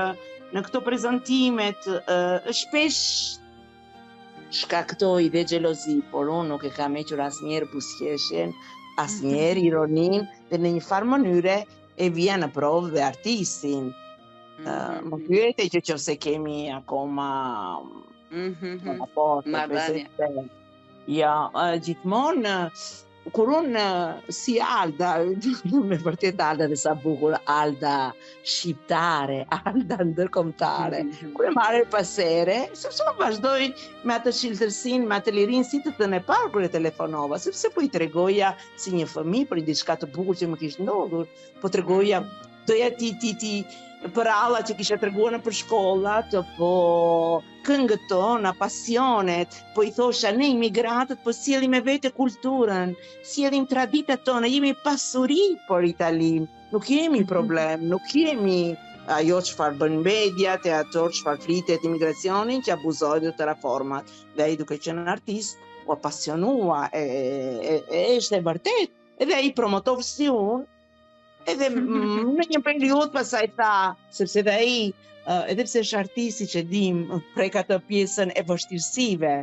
në këto prezantimet shpesh shkaktoj dhe xhelozi, por unë nuk e kam hequr asnjëherë buzëqeshjen, asnjëherë ironinë dhe në një farë mënyre e vija në provë dhe artistin. Më pyete që nëse kemi akoma marrëdhënie. Ja, gjithmonë kur unë si Alda, me vërtet Alda dhe sa bukur, Alda shqiptare, Alda ndërkombëtare, kur e marrë pasere, sepse më vazhdoj me atë shiltërsinë, me atë lirinë si të thënë e parë kur e telefonova, sepse po i tregoja si një fëmijë për diçka të bukur që më kishte ndodhur, po tregoja doja ti për alla që kisha treguar në për shkollat, po këngët tona, pasionet, po i thosha ne imigrantët, po sjellim me vete kulturën, sjellim traditat tona, jemi pasuri për Italinë, nuk jemi problem, nuk jemi ajo çfarë bën mediat e ato çfarë flitet imigracionin që abuzojnë të reformat. Dhe ai duke qenë artist, u apasionua, është e vërtet, edhe ai promotov si unë. Edhe në një periudhë pasaj tha, sepse dhe ai, edhe pse është artisti që dim prek atë pjesën e vështirësive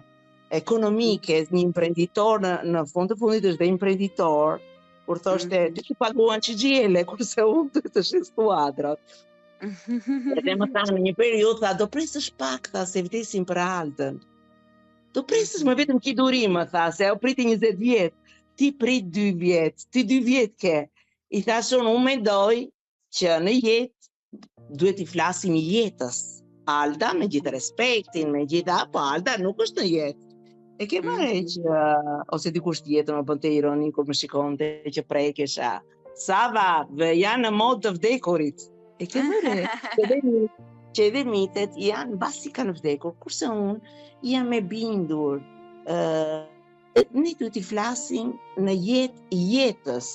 ekonomike, një imprenditor në fund të fundit është dhe imprenditor, kur thoshte ti që paguan që gjele, kurse unë të shes kuadrat. Edhe më tha në një periudhë, tha, do presësh pak, tha, se vdesim për Aldën. Do presësh më vetëm ki durim, më tha, se ajo priti 20 vjet, ti prit 2 vjet, ti 2 vjet ke. I thashun, unë mendoj që në jetë duhet i flasim i jetës. Alda, me gjithë respektin, me gjithë, po Alda nuk është në jetë. E ke pare që, ose dikush tjetër më bënte ironi kur më shikonte që prekesha. Sava, janë në mod të vdekurit. E ke pare që edhe mitet janë basi kanë vdekur, kurse unë jam e bindur. Ne duhet i flasim në jetë jetës.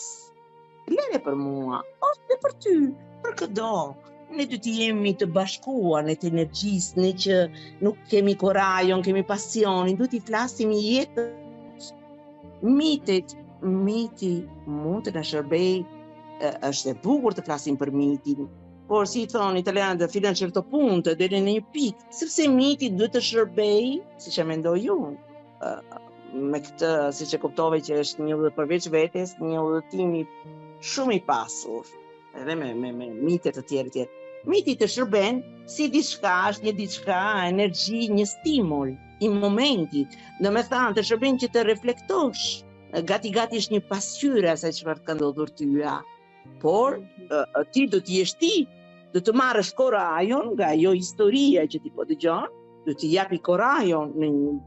Lere për mua, ose për ty, për këdo. Ne du të jemi të bashkuar në të energjisë, ne që nuk kemi korajon, kemi pasionin, du t'i flasim i jetës. Miti mund të na shërbej, është e bukur të flasim për mitin, por si i thonë italianët, fino a un certo punto, deri në një pikë, sepse miti duhet të shërbej, siç e mendoj unë. Me këtë, siç e kuptove që është një udhë përveç vetes, një udhëtim shumë i pasur, edhe me mitet të tjerë. Miti të shërben si diçka, është një diçka, energji, një stimul i momentit. Do me thanë, të shërben që të reflektosh. Gati është një pasqyre asaj çfarë ka ndodhur tyja. Por, ti do t'jesh ti, do të marrësh korajon nga ajo historia që ti po dëgjon, do t'i japi korajon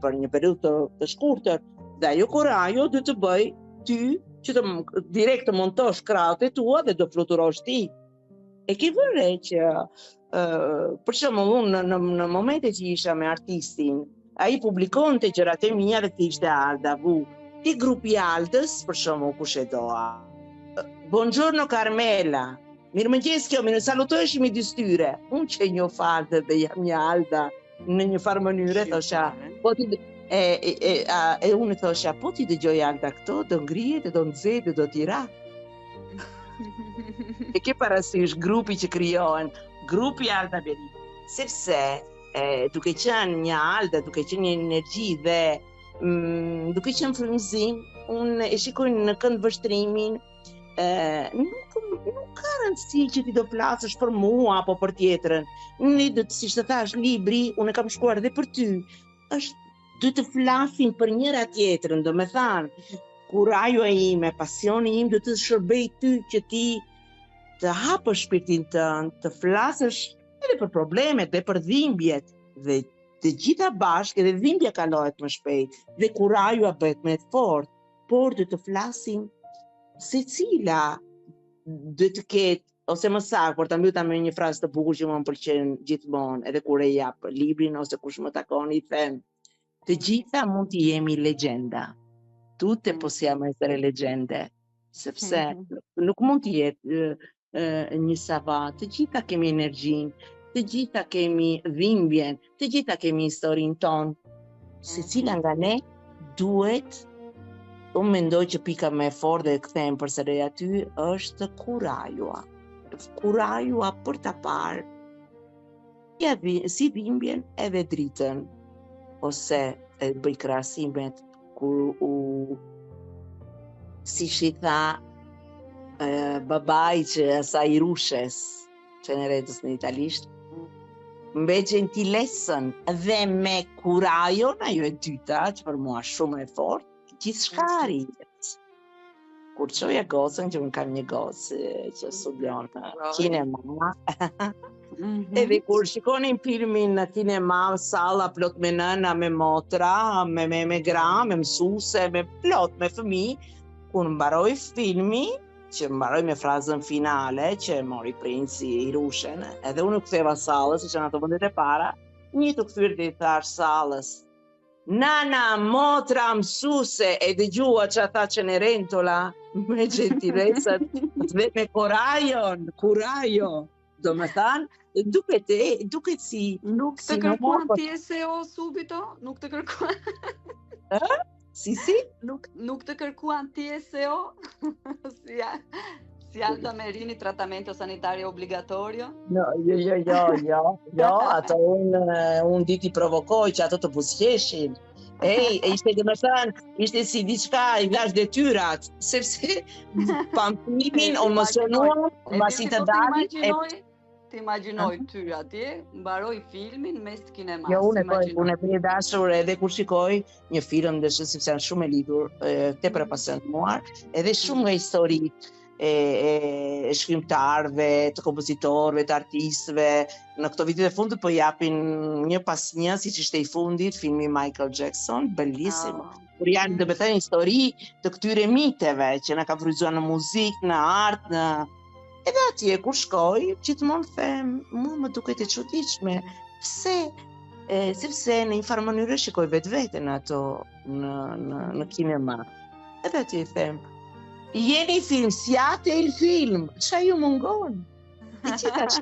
për një periudhë të shkurtër, dhe ajo korajo do të bëj ty që direkt të montosh krahët e tua dhe do fluturosh ti. E ke vëre që, për shembull, unë në momente që isha me artistin, ai publikonte gjërat e mia dhe thishte Alda, ti grupi Aldës, për shembull, kush e doa. Buongiorno Carmela, mirëmëngjes kjo, më salutoheshim i dystyre. Unë që një falë dhe jam një Alda në një farë mënyre, thosha, po ti e unë thosha, po ti dëgjoj Alda këto, do ngrihet, do nxehet, do tira. E ke parasysh grupi që krijohen, grupi Alda Beri, sepse duke qenë një Alda, duke qenë një energji dhe duke qenë frymëzim, unë e shikoj në kënd vështrimin, nuk ka rëndësi që ti do flasësh për mua apo për tjetrën. Si të thash, libri, unë e kam shkruar edhe për ty. Duhet të flasim për njëra tjetrën, do me thanë, kurajo e ime, pasioni im, duhet të shërbej ty që ti të hapësh shpirtin tënd, të flasësh edhe për problemet dhe për dhimbjet, dhe të gjitha bashkë, edhe dhimbja kalohet më shpejt, dhe kurajo bëhet më e fortë, por duhet të flasim secila duhet të ketë ose më saktë, por ta mbyta me një frazë të bukur që më pëlqen gjithmonë, edhe kur e jap librin ose kush më takon i them, të gjitha mund të jemi legjenda. Tutte possiamo essere leggende, sepse nuk mund të jetë një savat, të gjitha kemi energjinë, të gjitha kemi dhimbjen, të gjitha kemi historinë tonë. Secila nga ne duhet, unë mendoj që pika më e fortë dhe kthehem përsëri aty është kurajua. Kurajua për ta parë si dhimbjen edhe dritën, ose e bëj krahasimet kur si shi tha babai që asaj rushes, Cenerento's në italisht, me gentilesën dhe me kurajon, ajo e dyta, që për mua shumë e fortë, gjithçka arrihet. Kur çoja gocën, që unë kam një gocë që studion kinema, edhe kur shikonin filmin në kinema, salla plot me nëna, me motra, me gra, me mësuse, me plot, me fëmijë, kur mbaroi filmi, që mbaroi me frazën finale, që mori princi i rushen, edhe unë u ktheva sallës, që në ato vendet e para, një të kthyer dhe i thash sallës, nana, motra, mësuse, e dëgjua që tha Cenerentola, me gentilesat dhe me kurajo, do me thanë, duket si... Nuk të kërkuan TSO subito? Nuk të kërkuan? Si? Nuk të kërkuan TSO? Si Alta Merini, trattamento sanitario obbligatorio? Jo, ato unë diti provokoj që ato të buzëqeshin. Ishte dhe më thënë, ishte si diçka i lash detyrat, sepse pamfilmin, emocionuar, mbasi të dalit... Ti imagjinoj ty atje, mbaroj filmin mes kinemas. Jo, unë e bëj dashur edhe kur shikoj një film dhe sepse janë shumë e lidhur, tepër e pasionuar, edhe shumë nga historitë e shkrimtarëve, të kompozitorëve, të artistëve, në këto vitet e fundit po japin një pas një, siç ishte i fundit, filmi Michael Jackson, bellissimo. Kur janë, do të thënë, histori të këtyre miteve që na ka fryzuar në muzikë, në art, në edhe atje kur shkoj, gjithmonë them, mua më duket e çuditshme, pse? Sepse në një farë mënyrë shikoj vetveten ato në kinema. Edhe atje i them, jeni film, siate il film, ç'a ju mungon? E qita që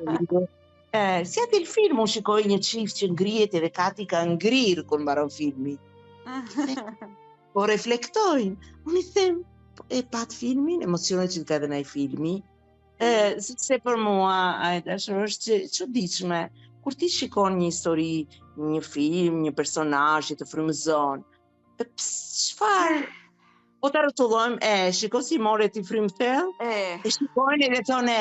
siate il film, unë shikoj një çift që ngrihet edhe kati ka ngrirë kur mbaron filmi. Po reflektojnë, unë i them, e pat filmin, emocionet që ka dhe në i filmi, sepse për mua është çuditshme kur ti shikon një histori, një film, një personazh që të frymëzon. Çfarë? Po ta rrotullojmë, shiko si more ti frymthell? E shikojnë edhe thonë,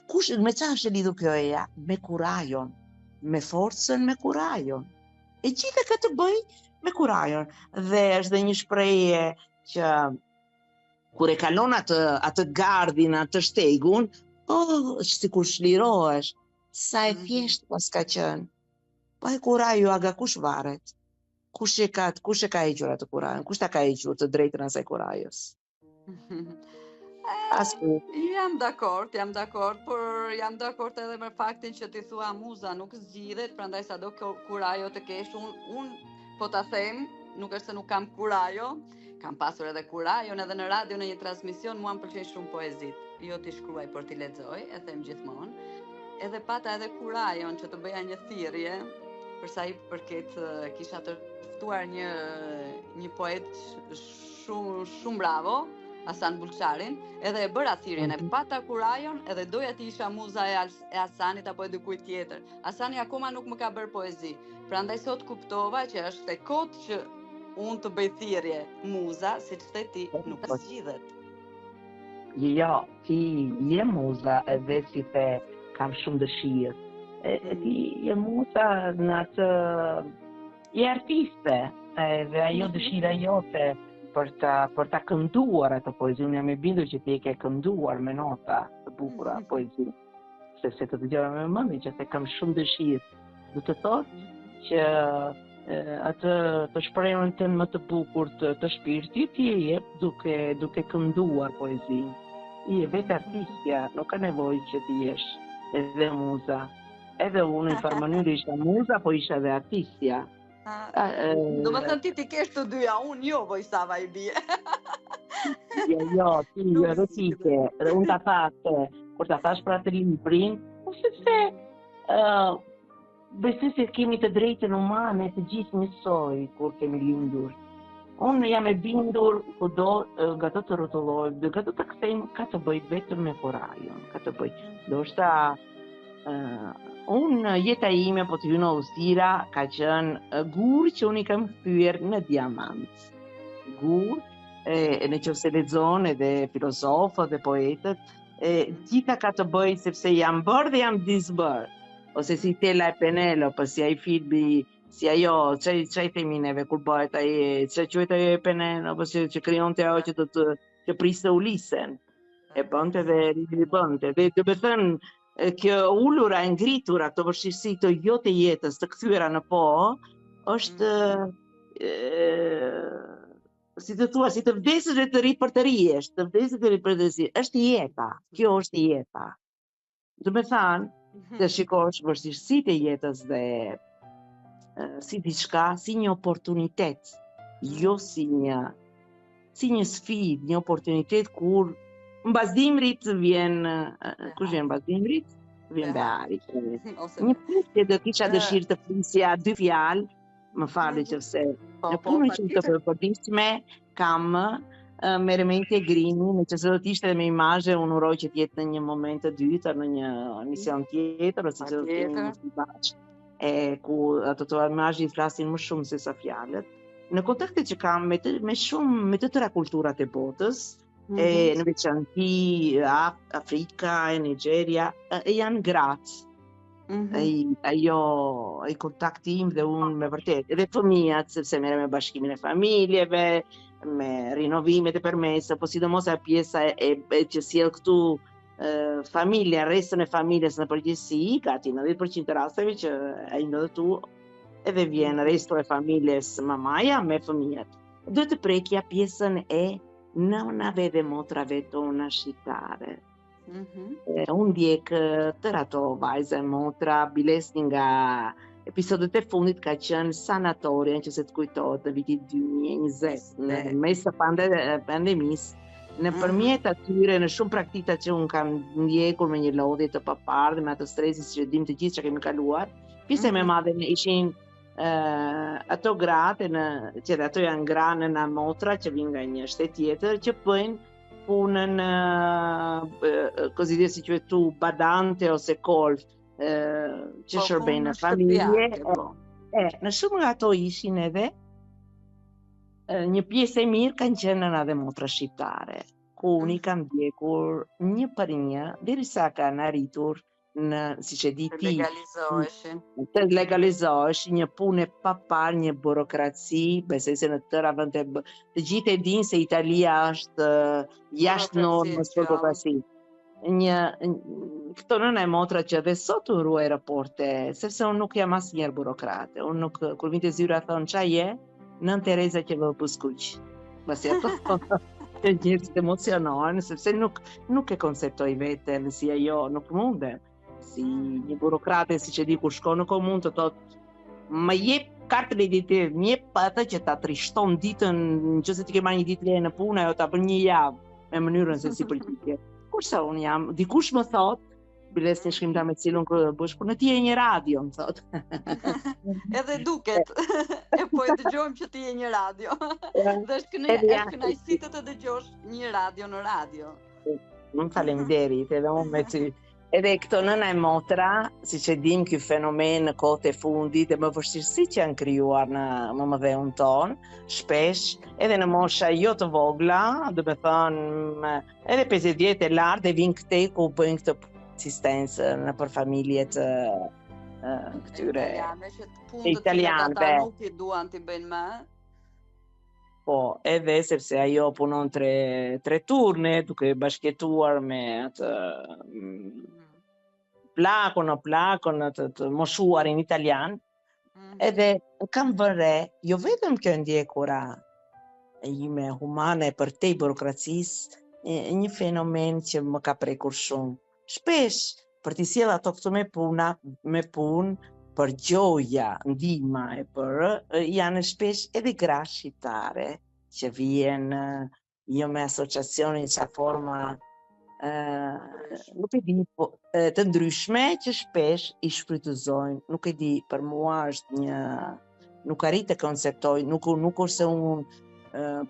kush me çfarë është lidhur kjo eja? Me kurajon, me forcën, me kurajon. E gjithë këtë bëj me kurajon. Dhe është dhe një shprehje që kur e kalon atë gardhin, atë shtegun, sikur shlirohesh, sa e thjesht pas ka qenë. Po e kuraju aga kush varet? Kush e ka hequr atë kurajon? Kush ta ka hequr të drejtën asaj kurajos? Jam dakord, por jam dakord edhe me faktin që ti thua muza nuk zgjidhet, prandaj sado kurajo të kesh, unë po ta them, nuk është se nuk kam kurajo, kam pasur edhe kurajon edhe në radio në një transmision, mua më pëlqejnë shumë poezit. Jo t'i shkruaj, por t'i lexoj, e them gjithmonë. Edhe pata edhe kurajon që të bëja një thirrje, për sa i përket kisha të ftuar një poet shumë bravo, Hasan Bulçarin, edhe e bëra thirrjen, e pata kurajon, edhe doja ti isha muza e Hasanit apo e dikujt tjetër. Hasani akoma nuk më ka bërë poezi. Prandaj sot kuptova që është e kotë që unë të bëj thirrje muza, siç the ti, nuk zgjidhet. Jo, ti je muza edhe si the kam shumë dëshirë. Ti je muza në atë je artiste, dhe ajo dëshira jote për ta kënduar atë poezi. Unë jam e bindur që ti e ke kënduar me nota të bukura poezi. Se të dëgjova me mendje që kam shumë dëshirë. Do të thotë që atë të shprehjen tënd më të bukur të shpirtit ti e jep duke kënduar poezinë. je vetë artistja, nuk ka nevojë që ti jesh edhe muza. Edhe unë në farë mënyrë isha muza, po isha edhe artistja. Do më thënë ti kesh të dyja, unë jo, Vojsava i bie. Jo, ti edhe ti ke. Dhe unë ta thasë, kur ta thash për atë librin, sepse besoj se kemi të drejtën umane të gjithë njësoj kur kemi lindur. Unë jam e bindur kudo nga të të rrotullojmë, dhe nga të të kthejmë ka të bëj vetëm me Korajën, ka të bëj. Do shta, unë jeta ime, po të hynë Austira, ka qenë gur që unë i kam kthyer në diamant. Gur, në që se lexon edhe filozofët dhe poetët, gjitha ka të bëj sepse jam bërë dhe jam disbërë. Ose si Tela e Penelope, si ai filmi, si ajo, çaj themi neve kur bëhet ai, çaj quhet ajo e Penelope, që krijonte ajo që të priste Ulisen. E bënte dhe ribënte. Dhe të thënë kjo ulura e ngritura, këto vështirësi të jo të jetës, të kthyer në po, është si të thua, si të vdesësh dhe të ri për të rihesh, të vdesësh dhe të ri për të rihesh, është jeta. Kjo është jeta. Do të thënë, të shikosh vështirësitë e jetës dhe si diçka, si një oportunitet, jo si një sfidë, një oportunitet kur mbasdimrit vjen, kush vjen mbasdimrit? Vjen Beari. Një punë që kisha dëshirë të flisja 2 fjalë, më falë nëse në punën që të përditshme kam merremendje Grini, nëse do të ishte me imazhe, unë uroj që të jetë në një moment të dytë, në një emision tjetër, ose që do të kemi një bashkë. Ku ato të imazhi flasin më shumë se sa fjalët. Në kontakte që kam me të tëra kulturat e botës, në veçanti Afrika, Nigeria, janë gratë. Ai kontakti im dhe unë me vërtet, edhe fëmijat, sepse merrem me bashkimin e familjeve, me rinovimet e përmesa, po sidomos ajo pjesa që sjell këtu familja, restën e familjes në përgjithësi, gati 90% të rasteve që ai ndodhet tu, edhe vjen resto e familjes mamaja me fëmijët. Do të prekja pjesën e nënave dhe motrave tona shqiptare. Unë ndjek tërë ato vajza e motra, bilesni nga episodet e fundit ka qenë sanatoria, që se të kujtohet në vitit 2020, në mes të pandemisë. Në përmjet atyre, në shumë praktika që unë kam ndjekur me një lodhje të papar dhe me atë stresin që dim të gjithë që kemi kaluar, pjesë me madhe ishin ato gratë që dhe ato janë granë në motra që vinë nga një shtet tjetër që bëjnë punën così si quhet tu badante ose kolf që shërbejnë në familje. Në shumë nga ato ishin edhe një pjesë e mirë kanë qenë nëna dhe motra shqiptare, ku unë i kam ndjekur një për një, derisa kanë arritur në, siç e di ti, të legalizoheshin një punë e papar, një burokraci, besoj se në tëra vende të gjithë e dinë se Italia është jashtë normës për burokraci. Këto nëna e motra që dhe sot u ruaj raporte, sepse unë nuk jam asnjëherë burokrate. Unë nuk, kur vinte zyra thonë ç'a je? Nën Tereza që vë puskuq. Pasi ato që njerëzit emocionohen, sepse nuk e konceptoj veten si ajo, nuk mundem. Si një burokrate, siç e di, kur shkon në komunë të thotë, më jep kartën e identitetit, më jep atë që ta trishton ditën, nëse ti ke marrë një ditë leje në punë, ajo ta bën një javë me mënyrën se si pëlqej. Kurse unë jam, dikush më thotë, biles një shkrimtar me cilën bësh punë, ti je një radio, më thotë. Edhe duket. Po e dëgjojmë që ti je një radio. Dhe është kënaqësi të dëgjosh një radio në radio. Më faleminderit, edhe unë me ty. Edhe këto nëna e motra, siç e dim, ky fenomen në kohët e fundit e më vështirësi që janë krijuar në MMV-un ton, shpesh, edhe në mosha jo të vogla, do të thënë, edhe 50 vjet e lartë e vinë këtej ku bëjnë këtë asistencë në për familjet këtyre italianëve. Nuk i duan t'i bëjnë më. Po, edhe sepse ajo punon 3 turne, duke bashkëtuar me atë plakon të moshuarin italian, edhe kam vëre, jo vetëm kjo ndjekura ime humane për te burokracisë, një fenomen që më ka prekur shumë. Shpesh, për t'i sjell ato këtu me punë, për gjoja, ndihma e për, janë shpesh edhe gra shqiptare që vjen jo me asociacione në forma nuk e di, të ndryshme që shpesh i shfrytëzojnë. Nuk e di, për mua është nuk arrit të konceptoj, nuk është se unë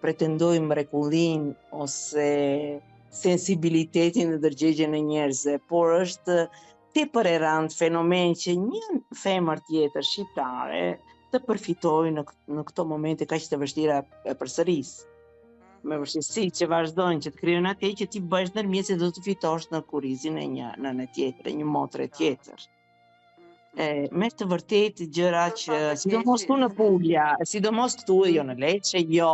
pretendoj mrekullin ose sensibilitetin dhe ndërgjegjen e njerëzve, por është tepër e rëndë fenomen që një femër tjetër shqiptare të përfitojë në këto momente kaq të vështira e përsërisë. Me vështirësi që vazhdojnë që të krijojnë atë që ti bësh ndërmjet se do të fitosh në kurrizin e një nëne tjetër, një motre tjetër. Me të vërtet gjëra që sidomos këtu në Puglia, sidomos këtu jo në Lecce, jo,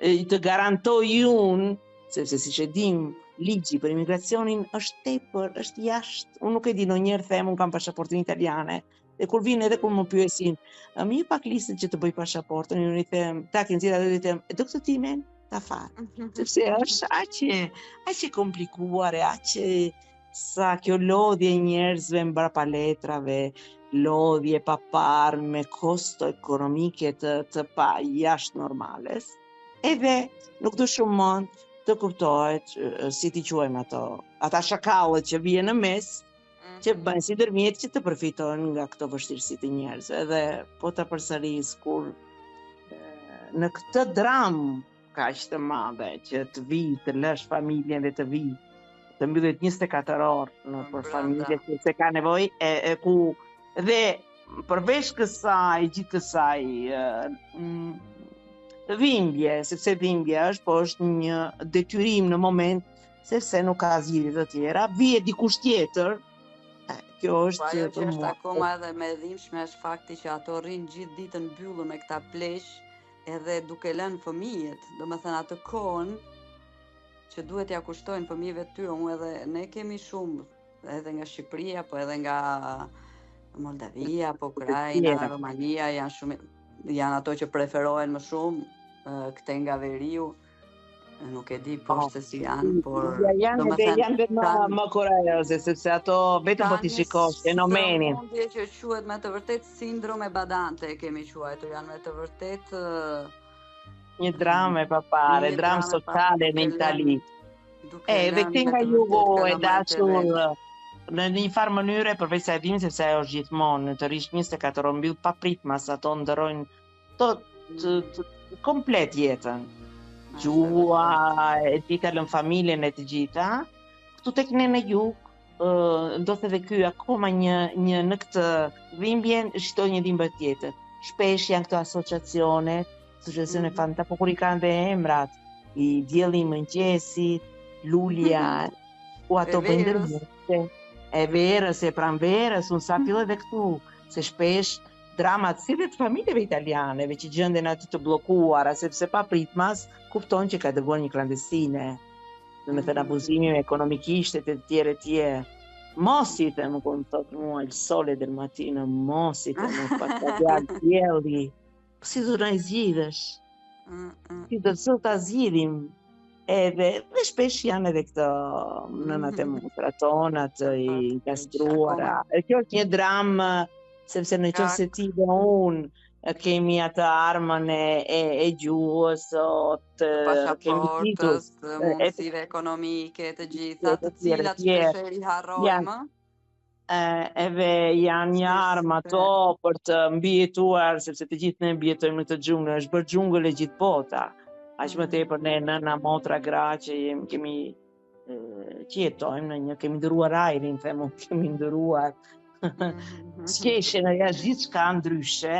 të garantoj unë, sepse siç e dim, ligji për imigracionin është tepër, është jashtë. Unë nuk e di, ndonjëherë them unë kam pasaportën italiane, dhe kur vinë edhe kur më pyesin, më jep pak listën që të bëj pasaportën, unë i them, takin zgjidha dhe i them, e do këtë timen? Ta fat. Sepse është aq e komplikuar e aq sa kjo lodhje e njerëzve mbar paletrave, lodhje pa parë me kosto ekonomike të pa jashtë normales. Edhe nuk do shumë mund të kuptohet, si ti quajmë ata shakallët që vjen në mes, që bëjnë si ndërmjet që të përfitojnë nga këto vështirësi të njerëzve. Edhe po ta përsëris kur në këtë dramë kaq të madhe që të vi, të lësh familjen dhe të vi, të mbyllet 24 orë për familje që se ka nevojë e ku dhe përveç kësaj, gjithë kësaj dhimbje, sepse dhimbja është, po është një detyrim në moment sepse nuk ka zgjidhje të tjera, vije dikush tjetër. Kjo është ajo që është akoma edhe me dhimbshme është fakti që ato rrinë gjithë ditën mbyllur me këta plesh, edhe duke lënë fëmijët, domethënë atë kohën që duhet ja kushtojnë fëmijëve të tyre, edhe ne kemi shumë, edhe nga Shqipëria, po edhe nga Moldavia, po Ukraina, Romania, janë ato që preferohen më shumë, këte nga veriu, nuk e di poshtë si janë, por janë dhe më koreoze, sepse ato vetëm po t'i shikosh fenomenin. Sëmundje që quhet me të vërtet sindrome badante, kemi quajtur, janë me të vërtet një dramë e papare, dramë sociale në Itali. Dhe këti nga jugo e dashur në një farë mënyre, përveç se e dim sepse ajo është gjithmonë, në të rish 24 orë mbyll pa pritmas, ato ndërojnë komplet jetën. Gjua, e ti kalën familjen e të gjitha. Këtu tek ne në jug, ndodhet edhe ky akoma një në këtë dhimbjen shtoj një dhimbje tjetër. Shpesh janë këto asociacione fanta, po kur i kanë dhe emrat, i dielli i mëngjesit, lulja, u ato bëjnë ndërmjete. E verës, e pranverës, unë sa filloj dhe këtu, se shpesh dramat si dhe të familjeve italianeve që gjenden aty të bllokuara, sepse pa pritmas kupton që ka dëguar një klandestine. Domethënë abuzimi ekonomikisht e të tjerë. Mos i them, kur më thotë mua il sole del mattino, mos i them, pastaj dielli. Si do na zgjidhësh? Si do të zgjidhim? Edhe shpesh janë edhe këto nënat e motra tona të i kastruara. Kjo është një dramë, sepse në qoftë se ti dhe unë kemi atë armën e gjuhës, pasaportës, mundësive ekonomike, të gjitha, të cilat shpesh i harrojmë. Edhe janë një armë ato për të mbijetuar, sepse të gjithë ne mbijetojmë në këtë xhungël, është bërë xhungël e gjithë bota. Aq më tepër ne nëna, motra, gra që jetojmë kemi ndëruar ajrin, kemi ndëruar shkeshen e jashtë gjithçka ndryshe,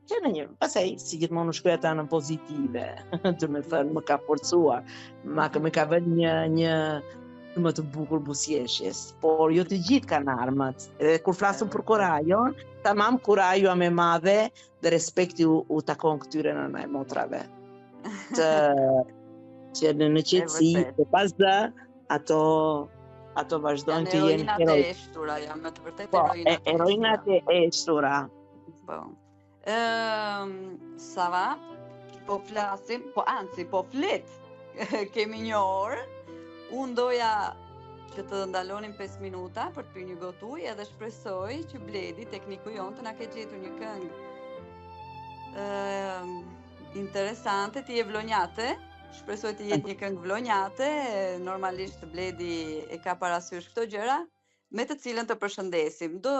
që pastaj si gjithmonë shkruaj ata në pozitive, domethënë më ka forcuar, më ka vënë një më të bukur buzëqeshjes, por jo të gjithë kanë armat. Edhe kur flasim për kurajon, tamam kurajoa më madhe dhe respekti u takon këtyre nëna e motrave. Që në qetësi, dhe pas dhe ato vazhdojnë të jenë heroinat e eshtura, janë me të vërtet heroinat e eshtura. Sava, po flasim, po flet, kemi një orë, Unë doja që të ndalonim 5 minuta për të pirë një gotë ujë edhe shpresoj që Bledi, tekniku jonë, të na ke gjetur një këngë interesante, ti je vlonjate. Shpresoj të jetë një këngë vlonjate, normalisht Bledi e ka parasysh këto gjëra, me të cilën të përshëndesim. Do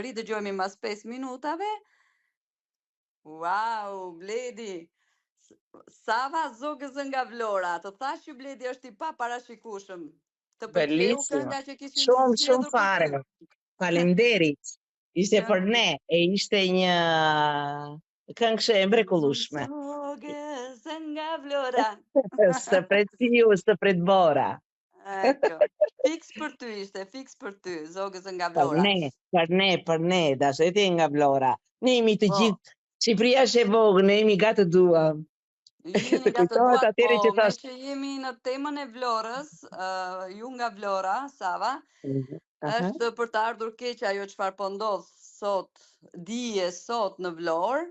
ridëgjojmë mas 5 minutave. Wow, Bledi! Sava Zogës nga Vlora, të thash që Bledi është i pa parashikueshëm. Të pëlqeu kënga që kishim Shumë zgjedhur për fare. ty. Faleminderit. Ishte për ne e ishte një këngë e mrekullueshme. Zogës nga Vlora. Së pret piu, së pret bora. Ecco, fiks për ty ishte, fiks për ty, Zogës nga Vlora. Për ne, dasheti nga Vlora. Ne jemi të Po. gjithë, Shqipëria është e vogël, ne jemi gatë dua. Jemi nga të Kujtohet duat, atëherë po, që me thash. që jemi në temën e Vlorës, ju nga Vlora, Sava, është për të ardhur keq ajo çfarë po ndodh sot, dije sot në Vlorë,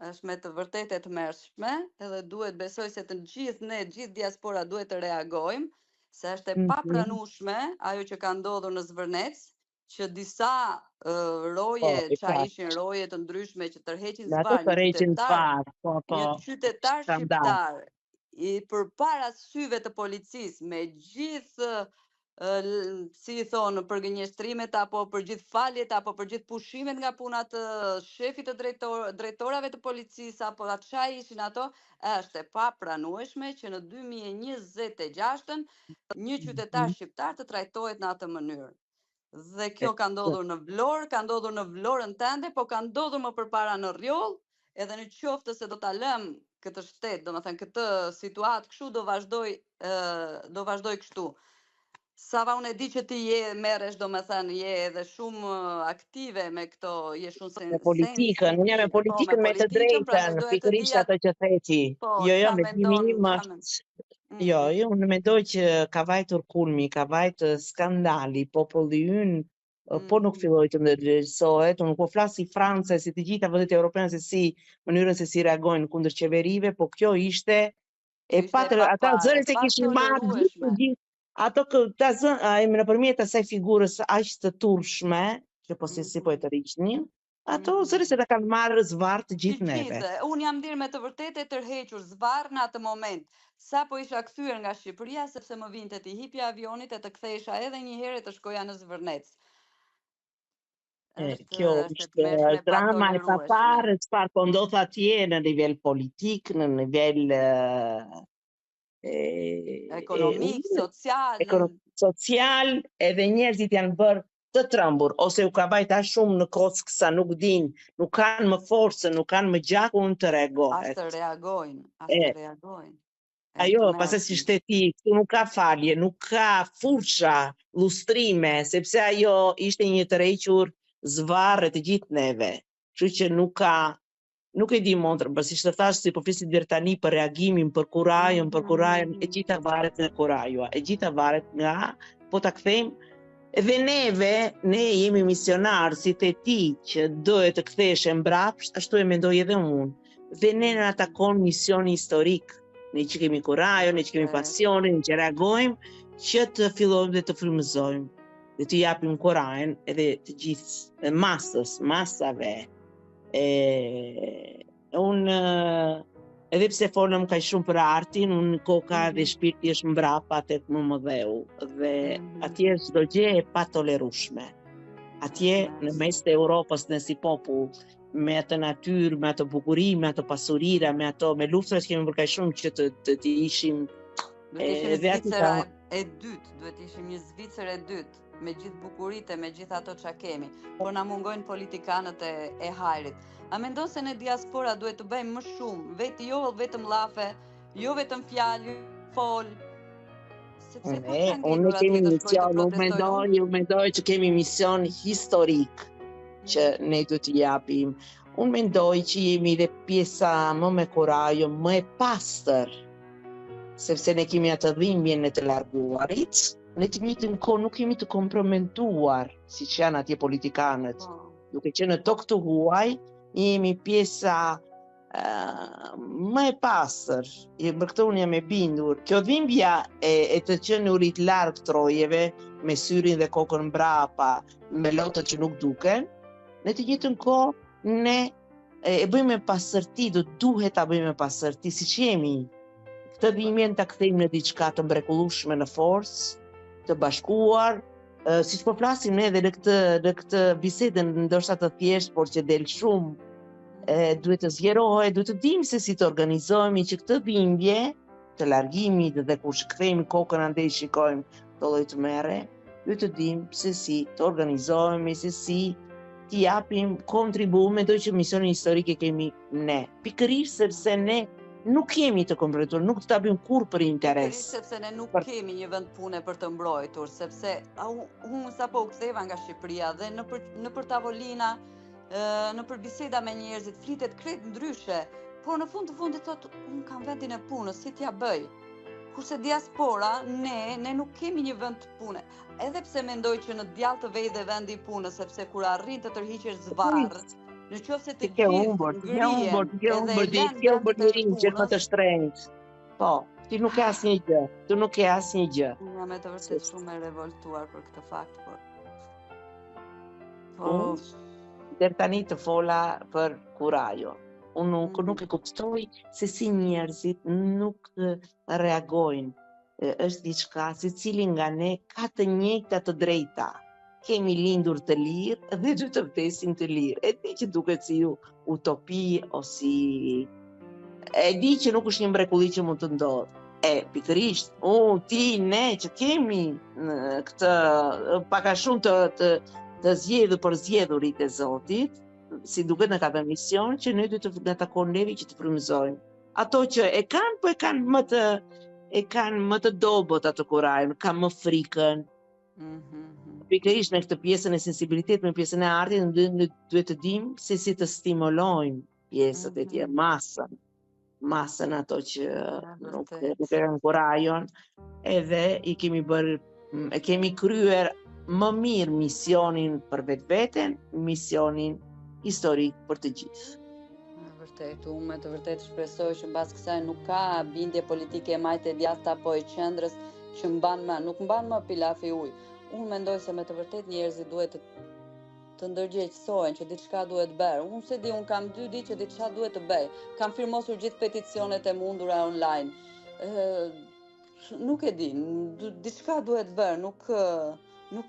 është me të vërtetë e tmerrshme, edhe duhet besoj se të gjithë ne, gjithë diaspora duhet të reagojmë, se është e papranueshme ajo që ka ndodhur në Zvërnec, që disa roje, ishin roje të ndryshme që tërheqin zvar, një qytetar shqiptar përpara syve të policisë me gjithë si i thonë përgënjeshtrimet apo për gjithë faljet apo për gjithë pushimet nga puna të shefit të drejtorave të policisë apo atë çfarë ishin ato, është e papranueshme që në 2026 një qytetar shqiptar të trajtohet në atë mënyrë. Dhe kjo ka ndodhur në Vlorë, ka ndodhur në Vlorën tënde, po ka ndodhur më përpara në Rjoll, edhe në qoftë se do ta lëm këtë shtet, domethënë këtë situatë kështu do vazhdoj kështu. Sava, unë e di që ti merresh, domethënë je edhe shumë aktive me këto, je shumë me politikën, unë jam me politikën me të drejtën, pikërisht ato që theti. Jo, me diminim është. Jo, unë mendoj që ka vajtur kulmi, ka vajtur skandali, populli ynë po nuk filloi të ndërgjegjësohet, unë po flas si Franca, si të gjitha vendet europiane se si mënyrën se si reagojnë kundër qeverive, po kjo ishte e patër, ata zërin se kishin marrë gjithë, ato ta zënë nëpërmjet asaj figurës aq të turshme, që po si po e të riqnin, ato zërin se ta kanë marrë zvarr të gjithë neve. Unë jam ndirë me të vërtetë e tërhequr zvarr në atë moment. Sa po isha kthyer nga Shqipëria sepse më vinte të hipja avionit e të kthehesha edhe një herë të shkoja në Zvërnec. Kjo është drama e papare, çfarë po ndodh atje në nivel politik, në nivel ekonomik, social, edhe njerëzit janë bërë të trembur, ose u ka bajt aq shumë në kockë sa nuk din, nuk kanë më forcën, nuk kanë më gjakun të reagohet. As të reagojnë. Ajo, pastaj si shteti, këtu nuk ka falje, nuk ka fursha, lustrime, sepse ajo ishte një tërhequr zvarr të gjithë neve. Kështu që nuk e di montrë, për si të thash si po flisit deri tani për reagimin, për kurajën, e gjitha varet nga kuraja, e gjitha varet nga, po ta kthejmë, edhe ne jemi misionar, si te ti që dohet të kthesh e mbrapsht, ashtu e mendoj edhe unë. Dhe ne na takon misioni historik. Ne që kemi kurajën, ne që kemi pasionin, ne që reagojmë, që të fillojmë dhe të frymëzojmë, dhe të japim kurajën edhe të gjithë masave. Unë, edhe pse folëm kaq shumë për artin, unë koka dhe shpirti është mbrapa tek më mëdheu, dhe atje çdo gjë e patolerueshme. Atje në mes të Europës, në si popull, me atë natyrë, me atë bukuri, me atë pasurira, me luftrat që kemi bërë kaq shumë që të ishim duhet ishim një Zvicër e dytë, me gjithë bukuritë, me gjithë ato çka kemi, por na mungojnë politikanët e hajrit. A mendon se në diaspora duhet të bëjmë më shumë, jo vetëm llafe, jo vetëm fjalë, fol? Unë kemi mision, unë mendoj që kemi mision historik që ne duhet të japim. Unë mendoj që jemi dhe pjesa më me kurajë, më e pastër, sepse ne kemi atë dhimbjen e të larguarit, në të njëjtën kohë nuk kemi të komprometuar, siç janë atje politikanët. Duke qenë në tokë të huaj, jemi pjesa më e pastër, për këtë unë jam e bindur. Kjo dhimbja e të qenurit larg trojeve, me syrin dhe kokën mbrapa, me lotët që nuk duken, në të njëjtën kohë ne e bëjmë me pastërti, duhet ta bëjmë me pastërti siç jemi. Këtë dhimbjen ta kthejmë në diçka të mrekullueshme, në forcë, të bashkuar, siç po flasim ne edhe në këtë bisedën, ndoshta të thjeshtë, por që del shumë. Duhet të zgjerohet, duhet të dimë se si të organizohemi që këtë dhimbje të largimit dhe kur kthejmë kokën ande i shikojmë të lloj të merre, duhet të dimë se si të organizohemi, se si të japim kontribuim, mendoj që misionin historik e kemi ne. Pikërisht sepse ne nuk kemi të kompletuar, nuk të bëjmë kur për interes. Sepse ne nuk kemi një vend pune për të mbrojtur, sepse unë sapo u ktheva nga Shqipëria dhe nëpër tavolina, nëpër biseda me njerëzit flitet krejt ndryshe, por në fund të fundit thotë unë kam vendin e punës, si t'ja bëj? Kurse diaspora, ne nuk kemi një vend pune. Edhe pse mendoj që në djallë të vej dhe vendi i punës, sepse kur arrin të tërhiqesh zvarr, në qoftë se të ngrihen që më të shtrenjtë. Po, ti nuk ke asnjë gjë, tu nuk ke asnjë gjë. Unë jam me të vërtet shumë e revoltuar për këtë fakt, por deri tani të fola për kurajo. Unë nuk e kuptoj se si njerëzit nuk reagojnë. Është diçka, secili nga ne ka të njëjta të drejta. Kemi lindur të lirë dhe duhet të vdesim të lirë. E di që duket si utopi o si... E di që nuk është një mrekulli që mund të ndodhë. Pikërisht, ti, ne që kemi këtë pak a shumë të zgjedhur për zgjedhurit e Zotit, si duket në këtë mision, që ne duhet të takojmë nevi që të frymëzojmë. Ato që e kanë, po e kanë më të dobët atë kurajnë, kanë më frikën. Pikërisht në këtë pjesën e sensibilitet, me pjesën e artit, duhet të dimë se si të stimulojmë pjesët e tjerë, masën ato që nuk e kanë kurajon, edhe e kemi kryer më mirë misionin për vetveten, misionin historik për të gjithë. Vërtet, unë me të vërtet shpresoj që mbas kësaj nuk ka bindje politike e majtë e djathta apo e qendrës që nuk mban më pilafi ujë. Unë mendoj se me të vërtet njerëzit duhet të ndërgjegjësohen që diçka duhet bërë. Unë se di, unë kam 2 ditë që diçka duhet të bëj. Kam firmosur gjithë peticionet e mundura online. Nuk e di, diçka duhet bërë, nuk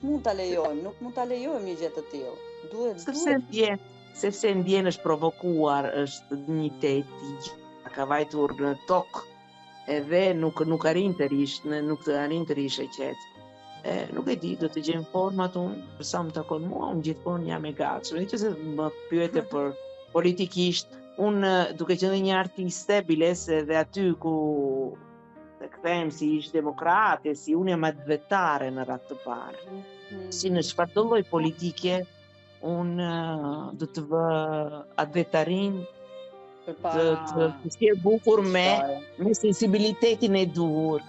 mund ta lejojmë një gjë të tillë. Sepse ndjen është provokuar, është dinjitet i gjithë, ka vajtur në tokë, edhe nuk arrin të rish e qetë. Nuk e di, do të gjejmë format unë, për sa më takon mua, unë gjithmonë jam e gatshme. Që se më pyete për politikisht, unë duke qenë një artiste, bilese dhe aty ku të kthehem si ish demokrate, si unë jam advetare në radhë të parë. Si në çfarë do lloj politike, unë do të vë advetarin të sjell bukur me sensibilitetin e duhur.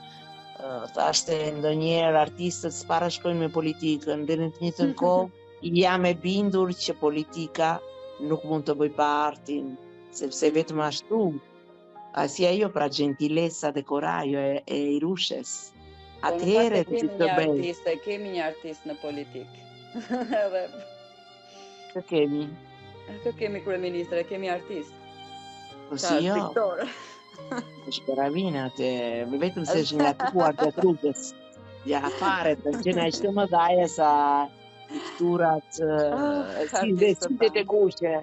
Thashte ndonjëherë artistët s'parashkojnë me politikën, dhe në të njëjtën kohë jam e bindur që politika nuk mund të bëj pa artin, sepse vetëm ashtu, si ajo pra gentilesa dhe coraggio e Irushes. Atëherë kemi një artist në politikë. Kë kemi? Kë kemi kryeministre, kemi artist. Po si jo? është Peravina, vetëm se është nga tuar të trupës. Ja fare, të gjena e shtë më dhaje sa pikturat, si dhe të kuqe,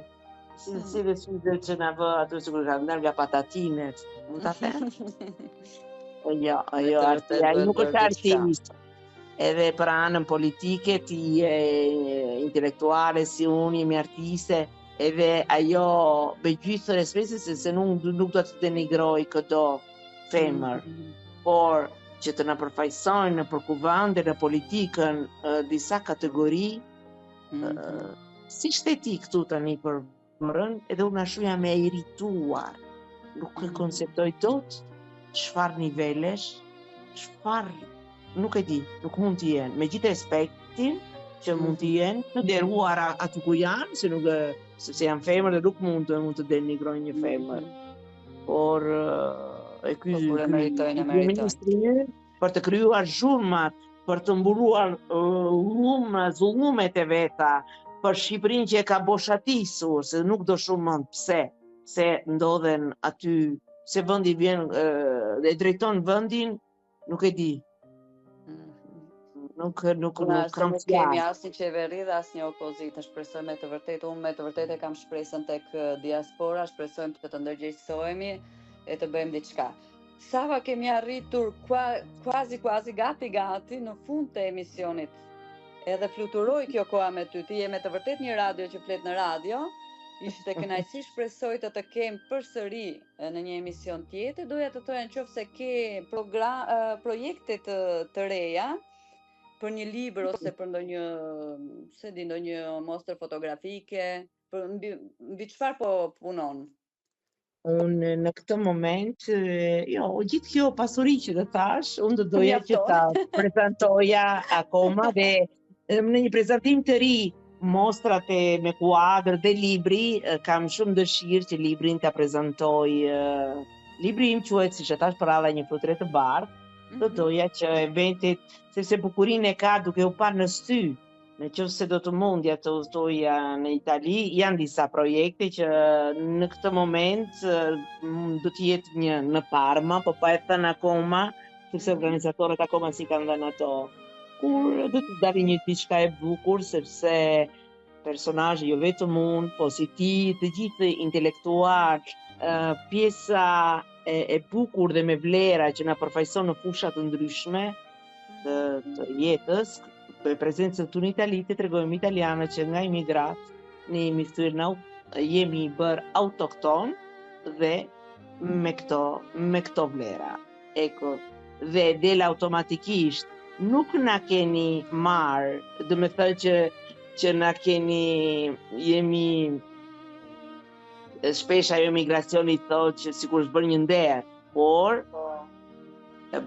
si dhe sytë që në vë ato që kërë kanë nga patatinet. Mund të thënë? Jo, artia, nuk është artist. Edhe për anën politike, ti intelektuale, si unë, jemi artiste, edhe ajo me gjithë respektin se nuk do të denigroj këto femër, por që të na përfaqësojnë për kuvende në politikën disa kategori, si shteti këtu tani për mërën, edhe unë ashtu jam e irrituar. Nuk e konceptoj dot çfarë nivelesh, çfarë, nuk e di, nuk mund të jenë. Me gjithë respektin, që mund të jenë të nderuara aty ku janë, sepse janë femër dhe nuk mund të denigrojnë një femër. Por kur e meritojnë, për të krijuar zhurmat, për të mburuar zullumet e veta, për Shqipërinë që e ka boshatisur, se nuk do shumë mend pse, se ndodhen aty, se vendi vjen dhe drejton vendin, nuk e di. Nuk kemi asnjë qeveri dhe asnjë opozitë. Shpresojmë unë me të vërtetë kam shpresën tek diaspora, shpresojmë të ndërgjegjësohemi e të bëjmë diçka. Sava, kemi arritur quasi gati në fund të emisionit. Edhe fluturoi kjo koha me ty. Ti je me të vërtetë një radio që flet në radio. Ishte kënaqësi, shpresoj të kem përsëri në një emision tjetër. Doja të thoya nëse ke projekte të reja për një libër ose për ndonjë mostër fotografike, mbi çfarë po punon? Unë në këtë moment, gjithë kjo pasuri që të thash, unë do doja që ta prezantoja akoma dhe në një prezantim të ri, mostrat me kuadër dhe libri, kam shumë dëshirë që librin ta prezantoj. Libri im quhet, siç e thash, për radha një fluture të bardhë. Do doja që eventet, sepse bukurinë e ka duke u parë në sy, nëse do të mundja të udhtoja në Itali, janë disa projekte që në këtë moment do të jetë një në Parma, po pa e thënë akoma, sepse organizatorët akoma si kanë dhënë ato. Kur do të dalë një diçka e bukur, sepse personazhi, jo vetëm unë, po si ti, të gjithë intelektual, pjesa e bukur dhe me vlera që na përfaqëson në fusha të ndryshme të jetës, për prezencën këtu në Itali, të tregojmë italianët që nga imigrat ne jemi bërë autokton dhe me këto vlera. Eko, dhe del automatikisht nuk na keni marrë, do me thënë që na jemi shpesh ajo migracioni thotë që sikur është bërë një nder, por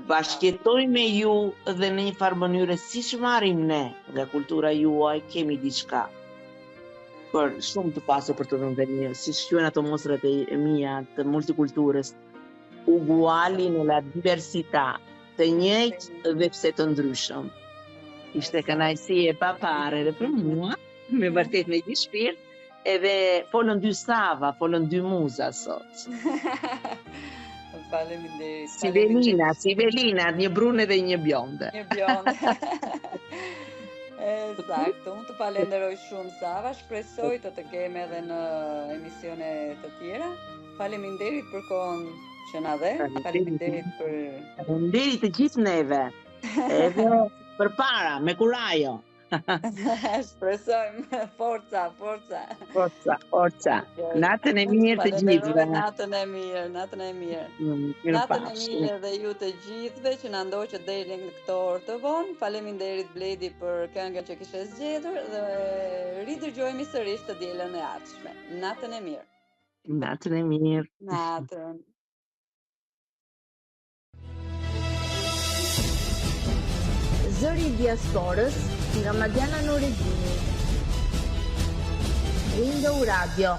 bashkëjetojmë me ju dhe në një farë mënyrë siç marrim ne nga kultura juaj, kemi diçka për shumë të pasur për të dhënë dhe një, siç quhen ato mostrat e mia të multikulturës, uguali nella diversità, të njëjtë dhe pse të ndryshëm. Ishte kënaqësi e papare dhe për mua, me vërtet me gjithë shpirt, edhe folën dy Sava, folën dy muza sot. Faleminderit. Si Velina, një brune dhe një bjonde. Një bjonde. Saktë, unë të falenderoj shumë Sava, shpresoj të kemi edhe në emisione të tjera. Faleminderit për kohën që na dhe, faleminderit të gjithë neve. Edhe përpara, me kurajo. Shpresojmë, forca. Natën e mirë të gjithëve. Natën e mirë. Natën e mirë dhe ju të gjithëve që na ndoqët deri në këtë orë të vonë. Faleminderit Bledi për këngën që kishe zgjedhur dhe ridërgjojmë sërish të dielën e ardhshme. Natën e mirë. Natën e mirë. Natën. Zëri I diasporës, Tirana në Regjini. Window Radio.